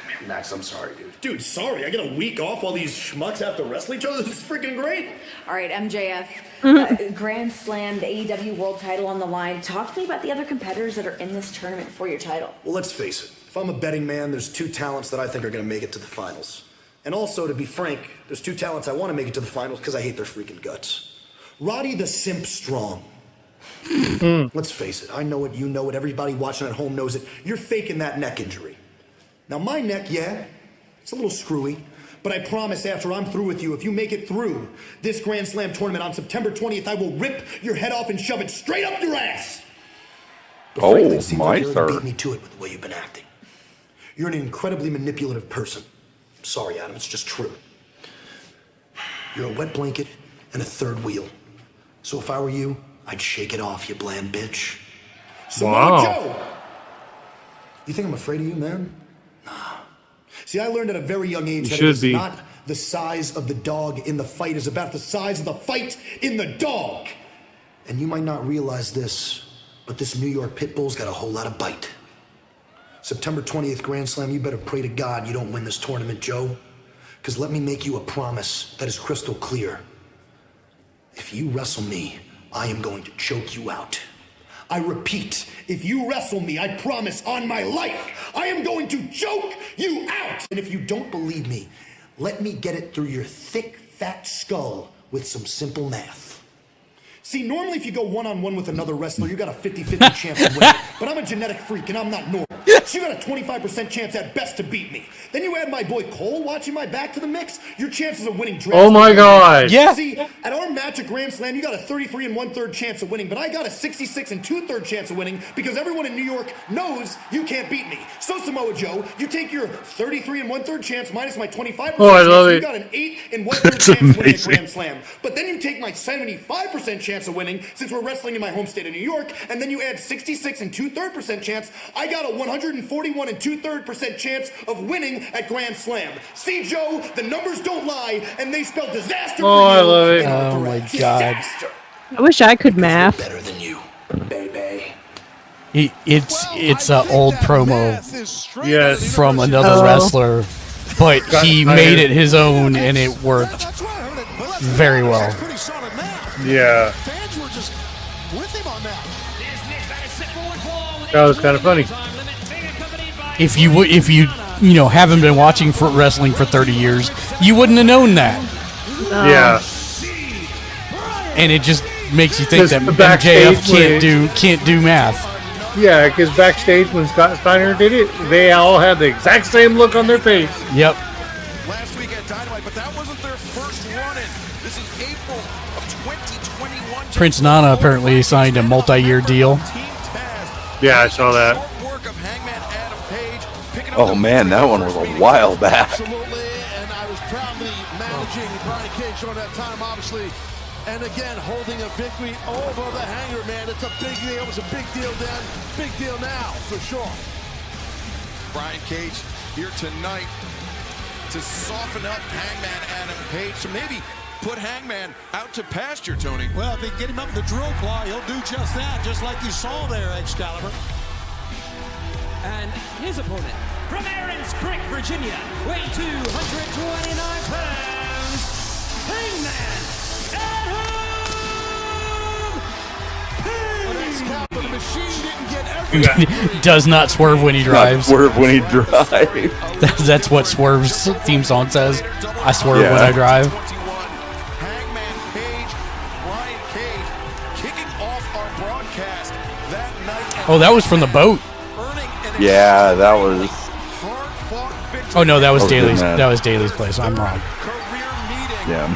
Man, Max, I'm sorry, dude. Dude, sorry. I get a week off while these schmucks have to wrestle each other. This is freaking great. All right, MJF, Grand Slam, the AEW World Title on the line. Talk to me about the other competitors that are in this tournament for your title. Well, let's face it. If I'm a betting man, there's two talents that I think are going to make it to the finals. And also, to be frank, there's two talents I want to make it to the finals because I hate their freaking guts. Roddy the Simp Strong. Let's face it. I know it. You know it. Everybody watching at home knows it. You're faking that neck injury. Now, my neck, yeah, it's a little screwy. But I promise after I'm through with you, if you make it through this Grand Slam tournament on September 20th, I will rip your head off and shove it straight up your ass. But frankly, it seems like you're gonna beat me to it with the way you've been acting. You're an incredibly manipulative person. Sorry, Adam, it's just true. You're a wet blanket and a third wheel. So if I were you, I'd shake it off, you bland bitch. Samoa Joe! You think I'm afraid of you, man? Nah. See, I learned at a very young age that it's not the size of the dog in the fight. It's about the size of the fight in the dog. And you might not realize this, but this New York pit bull's got a whole lot of bite. September 20th Grand Slam, you better pray to God you don't win this tournament, Joe. Because let me make you a promise that is crystal clear. If you wrestle me, I am going to choke you out. I repeat, if you wrestle me, I promise on my life, I am going to choke you out. And if you don't believe me, let me get it through your thick, fat skull with some simple math. See, normally if you go one-on-one with another wrestler, you got a 50-50 chance of winning. But I'm a genetic freak and I'm not normal. So you got a 25% chance at best to beat me. Then you add my boy Cole watching my back to the mix, your chances of winning Oh my God. Yeah. See, at our match at Grand Slam, you got a 33 1/3 chance of winning, but I got a 66 2/3 chance of winning because everyone in New York knows you can't beat me. So Samoa Joe, you take your 33 1/3 chance minus my 25% Oh, I love chance, it. you got an 8 1/3 chance of winning at Grand Slam. But then you take my 75% chance of winning since we're wrestling in my home state of New York, and then you add 66 2/3 chance, I got a 141 2/3 chance of winning at Grand Slam. See, Joe, the numbers don't lie, and they spell disaster for Oh, you. I love it. Oh my God. I wish I could math. Better than you, baby. It's an old promo Yes. from another wrestler, but he made it his own and it worked very well. Yeah. Fans were just with him on that. That was kind of funny. If you haven't been watching for wrestling for 30 years, you wouldn't have known that. Yeah. And it just makes you think 'Cause that the backstage MJF can't do math. Yeah, because backstage when Scott Steiner did it, they all had the exact same look on their face. Yep. Last week at Dynamite, but that wasn't their first run-in. This is April of 2021. Prince Nana apparently signed a multi-year deal. Yeah, I saw that. Work of Hangman Adam Page picking Oh man, that one was a while back. Absolutely, and I was proudly managing Brian Cage during that time, obviously. And again, holding a victory over the Hanger, man. It's a big deal. It was a big deal then, big deal now, for sure. Brian Cage here tonight to soften up Hangman Adam Page, to maybe put Hangman out to pasture, Tony. Well, if they get him up in the drill claw, he'll do just that, just like you saw there, Excalibur. And his opponent, from Aaron's Creek, Virginia, weighing 229 pounds, Hangman Adam Page! The machine didn't get everything. Does not swerve when he drives. Swerve when he drives. That's what Swerve's theme song says. I swerve when I drive. Hangman Page, Brian Cage, kicking off our broadcast that night. Oh, that was from the boat. Yeah, that was. Oh no, that was Daly's. That was Daly's place. I'm wrong. Yeah.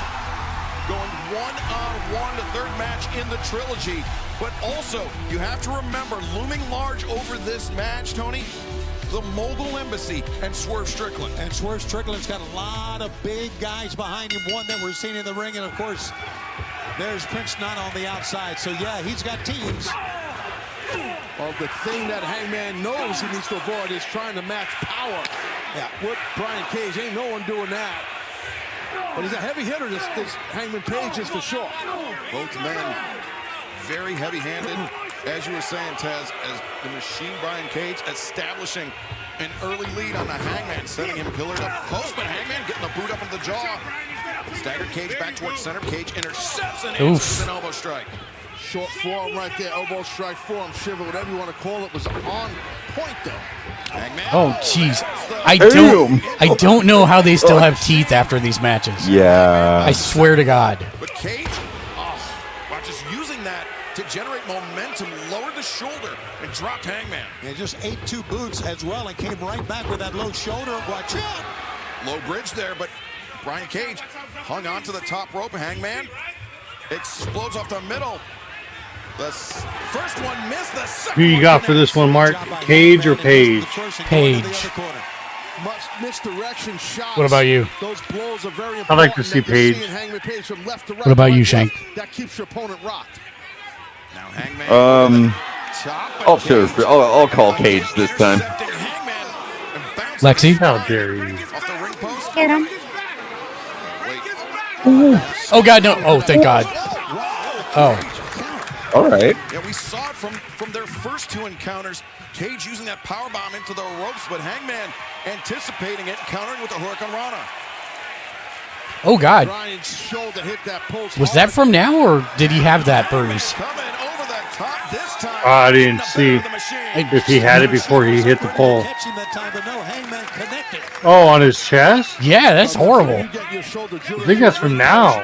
Going one-on-one, the third match in the trilogy. But also, you have to remember, looming large over this match, Tony, the Mogul Embassy and Swerve Strickland. And Swerve Strickland's got a lot of big guys behind him. One that we're seeing in the ring, and of course, there's Prince Nunn on the outside. So yeah, he's got teams. Well, the thing that Hangman knows he needs to avoid is trying to match power. Yeah, with Brian Cage, ain't no one doing that. But he's a heavy hitter, this Hangman Page is for sure. Both men very heavy-handed, as you were saying, Taz, as the machine Brian Cage establishing an early lead on the Hangman, sending him pillared up post, but Hangman getting the boot up in the jaw. Staggered Cage back towards center. Cage intercepts and ends with an elbow strike. Short forearm right there, elbow strike, forearm shiver, whatever you want to call it, was on point though. Hangman. Oh jeez, I don't know how they still have teeth after these matches. Yeah. I swear to God. But Cage, wow, just using that to generate momentum, lowered the shoulder and dropped Hangman. And just ate two boots as well and came right back with that low shoulder. Watch out. Low bridge there, but Brian Cage hung on to the top rope. Hangman explodes off the middle. The first one missed. The second Who you got for this one, Mark? Cage or Page? Page. Much misdirection shots. What about you? Those blows are very important. I like to see Page. Hangman Page from left to right. What about you, Shank? That keeps your opponent rocked. Now Hangman. I'll call Cage this time. Lexi? How dare you? Get him. Oh God, no! Oh, thank God. Oh. All right. Yeah, we saw it from their first two encounters. Cage using that power bomb into the ropes, but Hangman anticipating it, countering with the Hurricane Rana. Oh God. Brian's shoulder hit that post. Was that from now, or did he have that bruise? Coming over the top this time. I didn't see if he had it before he hit the pole. Oh, on his chest? Yeah, that's horrible. I think that's from now.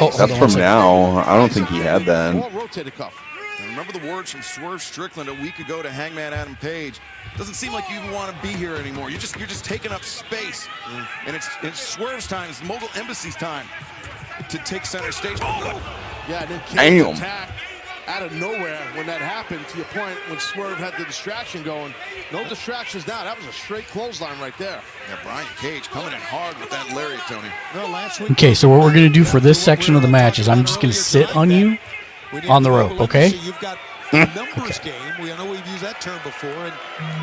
Oh, that's from now. I don't think he had that. And remember the words from Swerve Strickland a week ago to Hangman Adam Page. Doesn't seem like you even want to be here anymore. You're just taking up space. And it's Swerve's time. It's Mogul Embassy's time to take center stage. Yeah, and then Cage attacked out of nowhere when that happened. To your point, when Swerve had the distraction going, no distractions now. That was a straight clothesline right there. Yeah, Brian Cage coming in hard with that lariat, Tony. Okay, so what we're gonna do for this section of the match is I'm just gonna sit on you on the rope, okay? You've got a numbers game. We know we've used that term before, and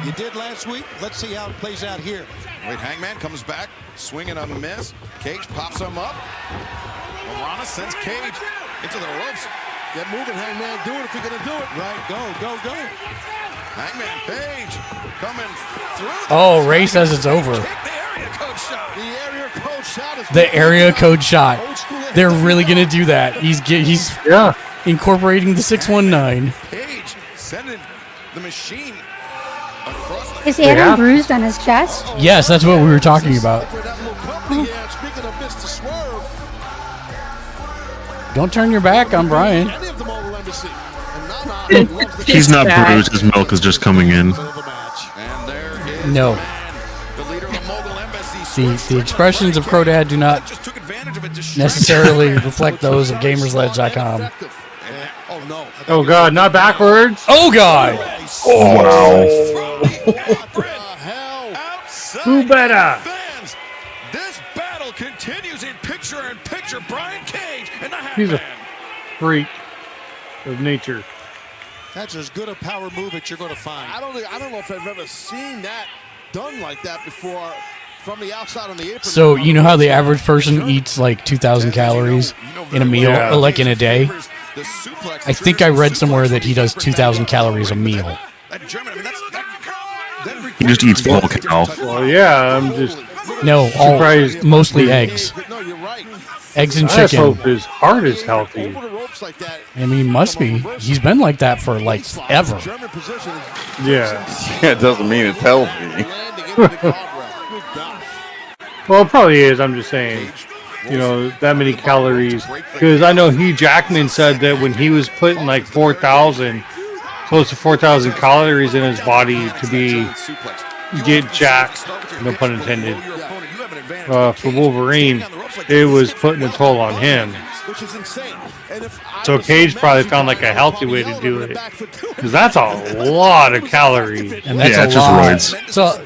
you did last week. Let's see how it plays out here. Wait, Hangman comes back, swinging on the miss. Cage pops him up. Rana sends Cage into the ropes. Get moving, Hangman. Do it if you're going to do it. Right, go. Hangman Page coming through. Oh, Ray says it's over. The area code shot. The area code shot is The area code shot. They're really gonna do that. He's incorporating the 619. Page sending the machine across. Is Adam bruised on his chest? Yes, that's what we were talking about. Yeah, speaking of Mr. Swerve. Don't turn your back on Brian. He's not bruised. His milk is just coming in. No. The expressions of Crodad do not necessarily reflect those of GamersLedge.com. Oh God, not backwards. Oh God. Oh wow. Who better? Fans, this battle continues in picture-in-picture. Brian Cage and the He's Hangman. a freak of nature. That's as good a power move that you're going to find. I don't know if I've ever seen that done like that before from the outside on the apron. So you know how the average person eats like 2,000 calories in a meal, like in a day? I think I read somewhere that he does 2,000 calories a meal. He just eats full cow. Well, yeah, I'm just No, surprised. Mostly eggs. Eggs and I just chicken. hope his heart is healthy. I mean, must be. He's been like that for like ever. Yeah. Yeah, it doesn't mean it's healthy. Well, it probably is. I'm just saying, you know, that many calories. Because I know Hugh Jackman said that when he was putting like 4,000, close to 4,000 calories in his body to get jacked, no pun intended, for Wolverine, it was putting a toll on him. So Cage probably found like a healthy way to do it, because that's a lot of calories. And that's a lot. So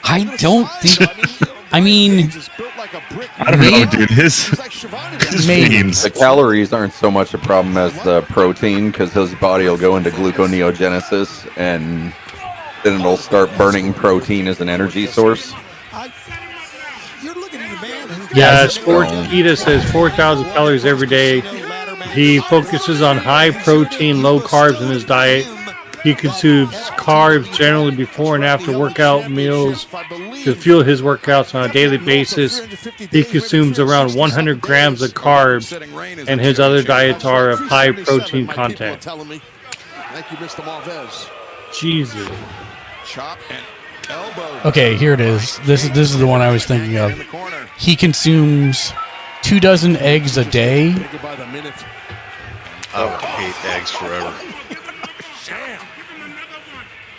I don't think. I mean, I don't know, dude. His fiends. The calories aren't so much a problem as the protein, because his body will go into gluconeogenesis, and then it'll start burning protein as an energy source. Yeah, Sportkita says 4,000 calories every day. He focuses on high protein, low carbs in his diet. He consumes carbs generally before and after workout meals to fuel his workouts on a daily basis. He consumes around 100 grams of carbs, and his other diets are of high protein content. Thank you, Mr. Marvez. Jesus. Chop and elbow. okay, here it is. This is the one I was thinking of. He consumes 2 dozen eggs a day. I would hate eggs forever.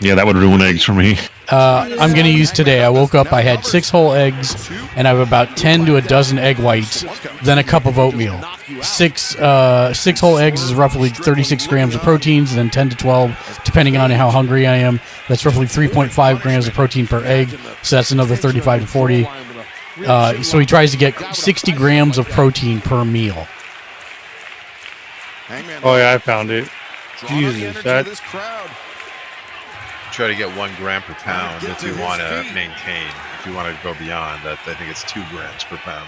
Yeah, that would ruin eggs for me. I'm going to use today. I woke up, I had 6 whole eggs, and I have about 10 to a dozen egg whites, then a cup of oatmeal. 6 whole eggs is roughly 36 grams of proteins, then 10 to 12, depending on how hungry I am. That's roughly 3.5 grams of protein per egg, so that's another 35 to 40. So he tries to get 60 grams of protein per meal. Oh, yeah, I found it. Jesus, that... Try to get 1 gram per pound if you want to maintain. If you want to go beyond that, I think it's 2 grams per pound.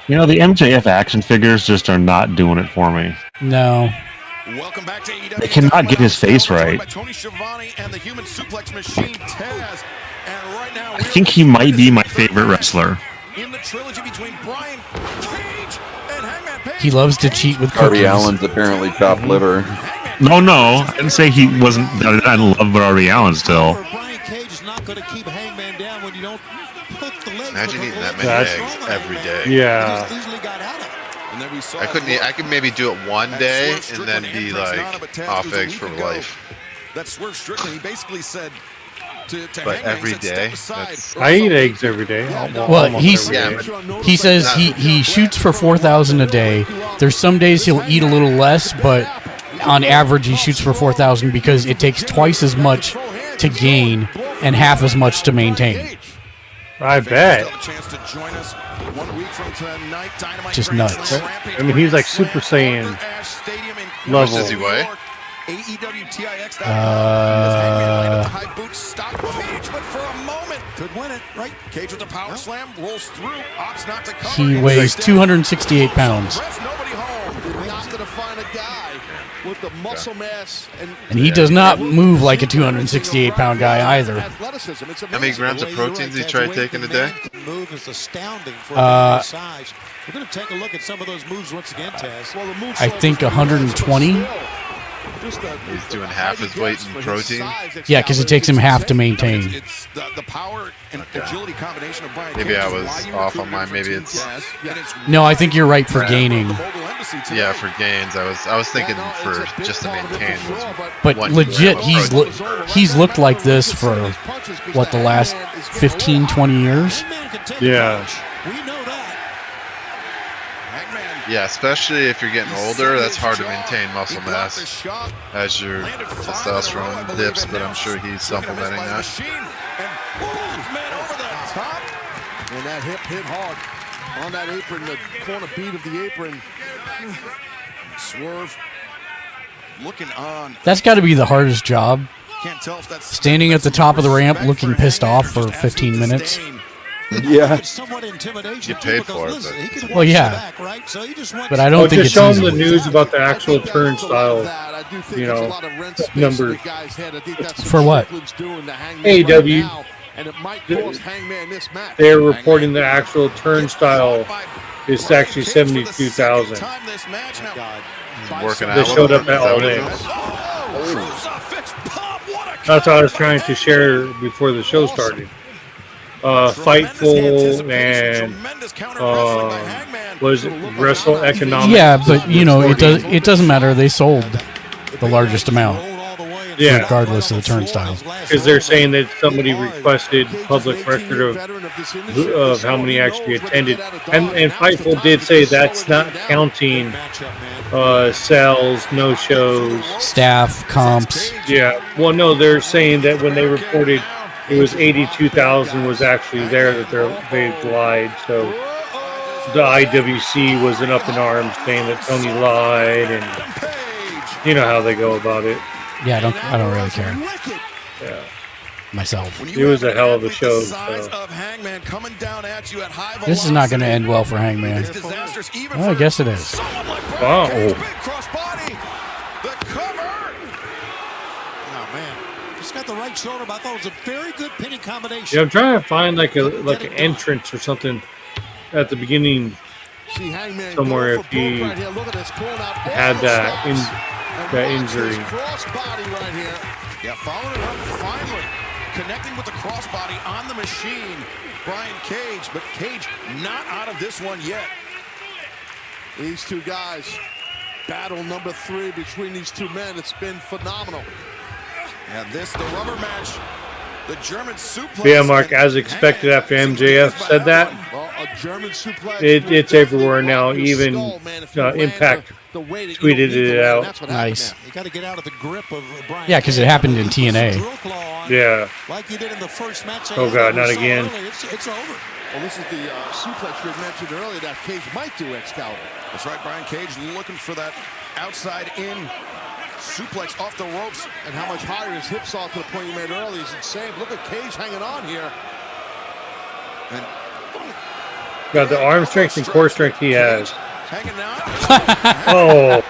You know, the MJF action figures just are not doing it for me. No. Welcome back to AEW. They cannot get his face right. Tony Schiavone and the human suplex machine Taz. And right now I think he might be my favorite wrestler. in the trilogy between Brian Cage and Hangman Page. He loves to cheat with Darby cookies. Allin's apparently chopped liver. No, I didn't say he wasn't. I love Darby Allin still. Brian Cage is not going to keep Hangman down when you don't hook the legs. Imagine eating that many eggs every day. Yeah. I could maybe do it one day and then be like off eggs for life. That's Swerve Strickland. He basically said to But Hangman, every he said, day, "Step aside." I eat eggs every day. Well, he says he shoots for 4,000 a day. There's some days he'll eat a little less, but on average he shoots for 4,000 because it takes twice as much to gain and half as much to maintain. I bet. Just nuts. I mean, he's like Super Saiyan level. Does he weigh? High boots stop Cage, but for a moment could win it. Right, Cage with the power slam rolls through. Opts not to cover. He weighs 268 pounds. Nobody home. Not going to find a guy with the muscle mass And he does not move like a 268-pound guy either. How many grams of protein does he try taking a day? Move is astounding for a size. We're going to take a look at some of those moves once again, Taz. I think 120. He's doing half his weight in protein. Yeah, because it takes him half to maintain. It's the power and agility combination of Brian Maybe I was off on mine. Maybe it's No, I think you're right for gaining. yeah for gains. I was thinking for just to maintain. But legit, he's looked like this for what, the last 15, 20 years? Yeah. Yeah, especially if you're getting older, that's hard to maintain muscle mass as your testosterone dips, but I'm sure he's supplementing that. that hip hit hard on that apron, the corner beat of the apron. Swerve looking on. That's got to be the hardest job. Can't tell if that's Standing at the top of the ramp looking pissed off for 15 minutes. Yeah. You paid for it. Well, yeah. But I don't think just it's show easy. them the news about the actual turnstile, numbers. For what? AEW. They're reporting the actual turnstile is actually 72,000. Working out. They showed up at All In. That's what I was trying to share before the show started. Fightful and was it Wrestle Economics? Yeah, but it doesn't matter. They sold the largest amount, regardless of the turnstile. Because they're saying that somebody requested public record of how many actually attended, and Fightful did say that's not counting sales, no shows, staff, comps. Yeah, well, no, they're saying that when they reported it was 82,000 was actually there that they lied. So the IWC wasn't up in arms saying that Tony lied, and you know how they go about it. Yeah, I don't really care. Yeah. Myself. It was a hell of a show. So. This is not going to end well for Hangman. Well, I guess it is. Wow. Got the right shoulder, but I thought it was a very good pinning combination. Yeah, I'm trying to find like an entrance or something at the beginning somewhere if he had that injury. Crossbody right here. Yeah, following it up finally. Connecting with the crossbody on the machine. Brian Cage, but Cage not out of this one yet. These two guys, battle number 3 between these two men. It's been phenomenal. And the rubber match, the German suplex. Yeah, Mark, as expected after MJF said that, it's everywhere now. Even Impact tweeted it out. Nice. You got to get out of the grip of Brian. Yeah, because it happened in TNA. Yeah. Like you did in the first match. Oh God, not again. It's over. Well, this is the suplex you had mentioned earlier that Cage might do, Excalibur. That's right, Brian Cage looking for that outside in suplex off the ropes. And how much higher his hips are to the point you made earlier is insane. Look at Cage hanging on here. And got the arm strength and core strength he has. Hanging on. Oh.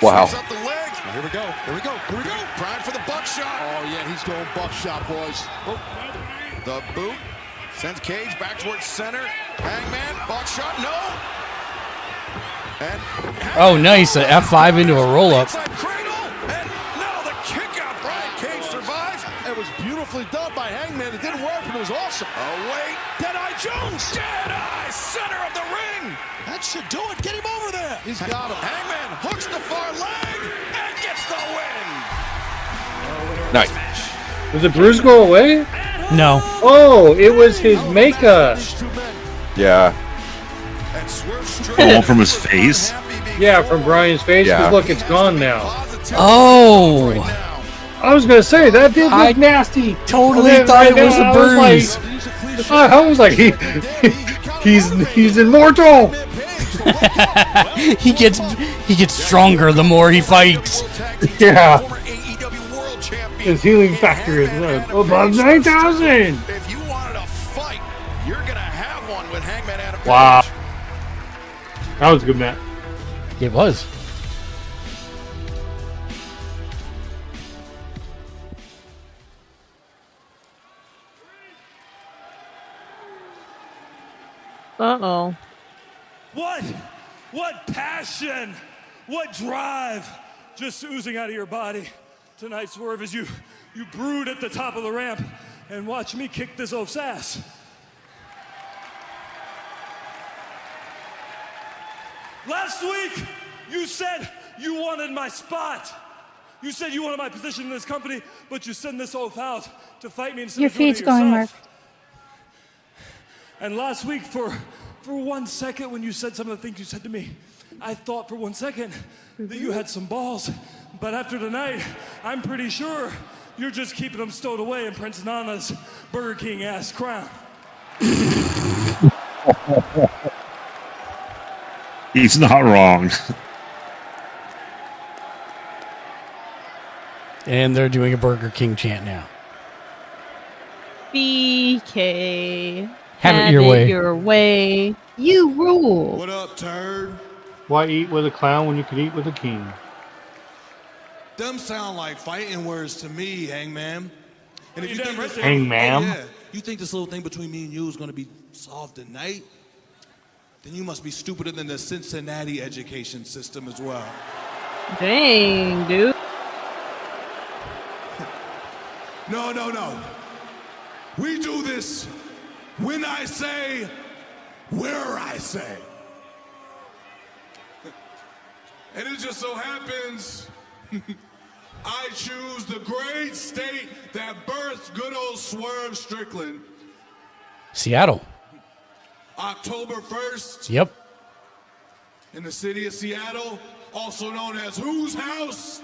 Wow. Here we go. Here we go. Here we go. Brian for the buckshot. Oh, yeah, he's going buckshot, boys. Oh. The boot sends Cage back towards center. Hangman, buckshot, no. And oh, nice. An F5 into a roll-up. It was beautifully done by Hangman. It didn't work, but it was awesome. Oh, wait. Deadeye Jones. Deadeye, center of the ring. That should do it. Get him over there. He's got him. Hangman hooks the far leg and gets the win. Nice. Did the bruise go away? No. Oh, it was his makeup. Yeah. Oh, from his face? Yeah, from Brian's face. Yeah. Because look, it's gone now. Oh. I was gonna say that did look nasty. Totally thought it was a bruise. I was like, he's immortal. he gets stronger the more he fights. Yeah. His healing factor is above 9,000. If you wanted a fight, you're gonna have one with Hangman Adam Page. Wow. That was a good match. It was. Uh-oh. What passion, what drive just oozing out of your body tonight, Swerve, as you brood at the top of the ramp and watch me kick this oaf's ass. Last week, you said you wanted my spot. You said you wanted my position in this company, but you sent this oaf out to fight me instead Your of doing it feet's going, Mark. yourself. And last week, for 1 second, when you said some of the things you said to me, I thought for 1 second that you had some balls. But after tonight, I'm pretty sure you're just keeping them stowed away in Prince Nana's Burger King ass crown. He's not wrong. And they're doing a Burger King chant now. BK. Have it your way. Your way. You rule. What up, turd? Why eat with a clown when you could eat with a king? Them sound like fighting words to me, Hangman. And if you think this, Hangman? yeah, you think this little thing between me and you is going to be solved tonight, then you must be stupider than the Cincinnati education system as well. Dang, dude. No. We do this when I say, where I say. And it just so happens I choose the great state that birthed good old Swerve Strickland. Seattle. October 1st. Yep. In the city of Seattle, also known as whose house?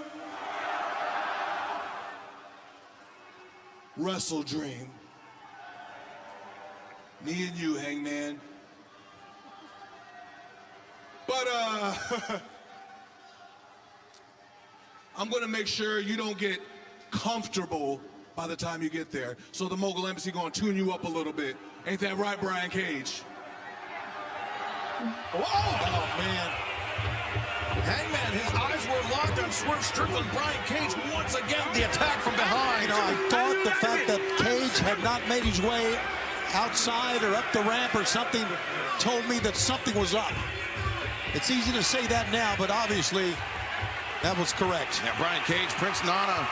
Wrestle Dream. Me and you, Hangman. But, I'm gonna make sure you don't get comfortable by the time you get there. So the Mogul Embassy gonna tune you up a little bit. Ain't that right, Brian Cage? Oh, man. Hangman, his eyes were locked on Swerve Strickland. Brian Cage once again the attack from behind. You know, I thought the fact that Cage had not made his way outside or up the ramp or something told me that something was up. It's easy to say that now, but obviously that was correct. Yeah, Brian Cage, Prince Nana,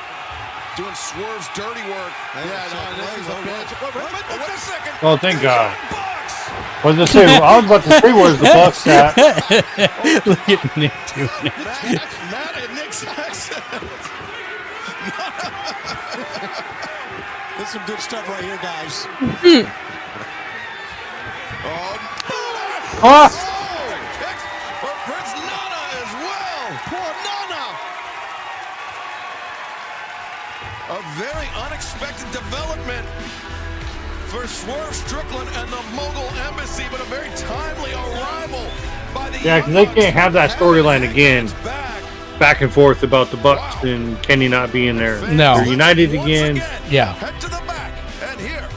doing Swerve's dirty work. Yeah, no, this is a bitch. Wait a second. Oh, thank God. I was about to say, where's the Bucks at? Look at Nick doing it. Matt and Nick Saxon. That's some good stuff right here, guys. Ah! For Prince Nana as well. Poor Nana. A very unexpected development for Swerve Strickland and the Mogul Embassy, but a very timely arrival by the Yeah, because they can't have that storyline again. Back and forth about the Bucks and Kenny not being there. No. They're united again. Yeah. Head to the back. And here,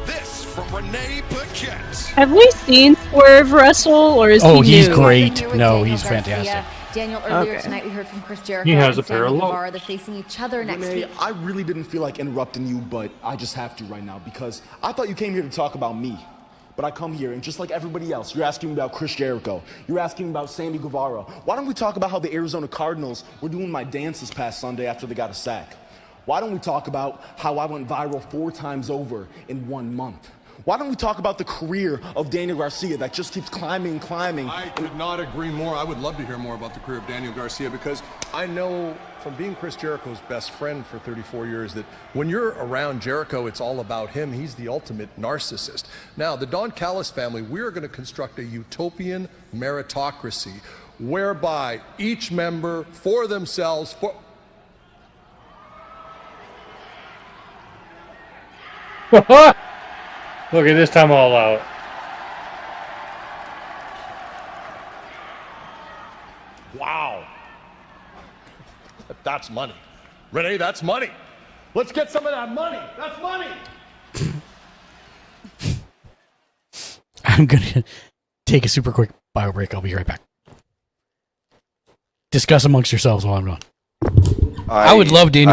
this from Renee Paquette. Have we seen Swerve wrestle, or is he new? He's great. No, he's fantastic. Daniel, earlier tonight we heard from Chris Jericho He has and a pair of Sammy lows. Guevara. They're facing each other next Renee, week. I really didn't feel like interrupting you, but I just have to right now because I thought you came here to talk about me. But I come here, and just like everybody else, you're asking me about Chris Jericho. You're asking me about Sammy Guevara. Why don't we talk about how the Arizona Cardinals were doing my dance this past Sunday after they got a sack? Why don't we talk about how I went viral 4 times over in 1 month? Why don't we talk about the career of Daniel Garcia that just keeps climbing and climbing? I could not agree more. I would love to hear more about the career of Daniel Garcia because I know from being Chris Jericho's best friend for 34 years that when you're around Jericho, it's all about him. He's the ultimate narcissist. Now, the Don Callis family, we're going to construct a utopian meritocracy whereby each member for themselves, Look at this time all out. wow. That's money. Renee, that's money. Let's get some of that money. That's money. I'm going to take a super quick bio break. I'll be right back. Discuss amongst yourselves while I'm gone. I would love Daniel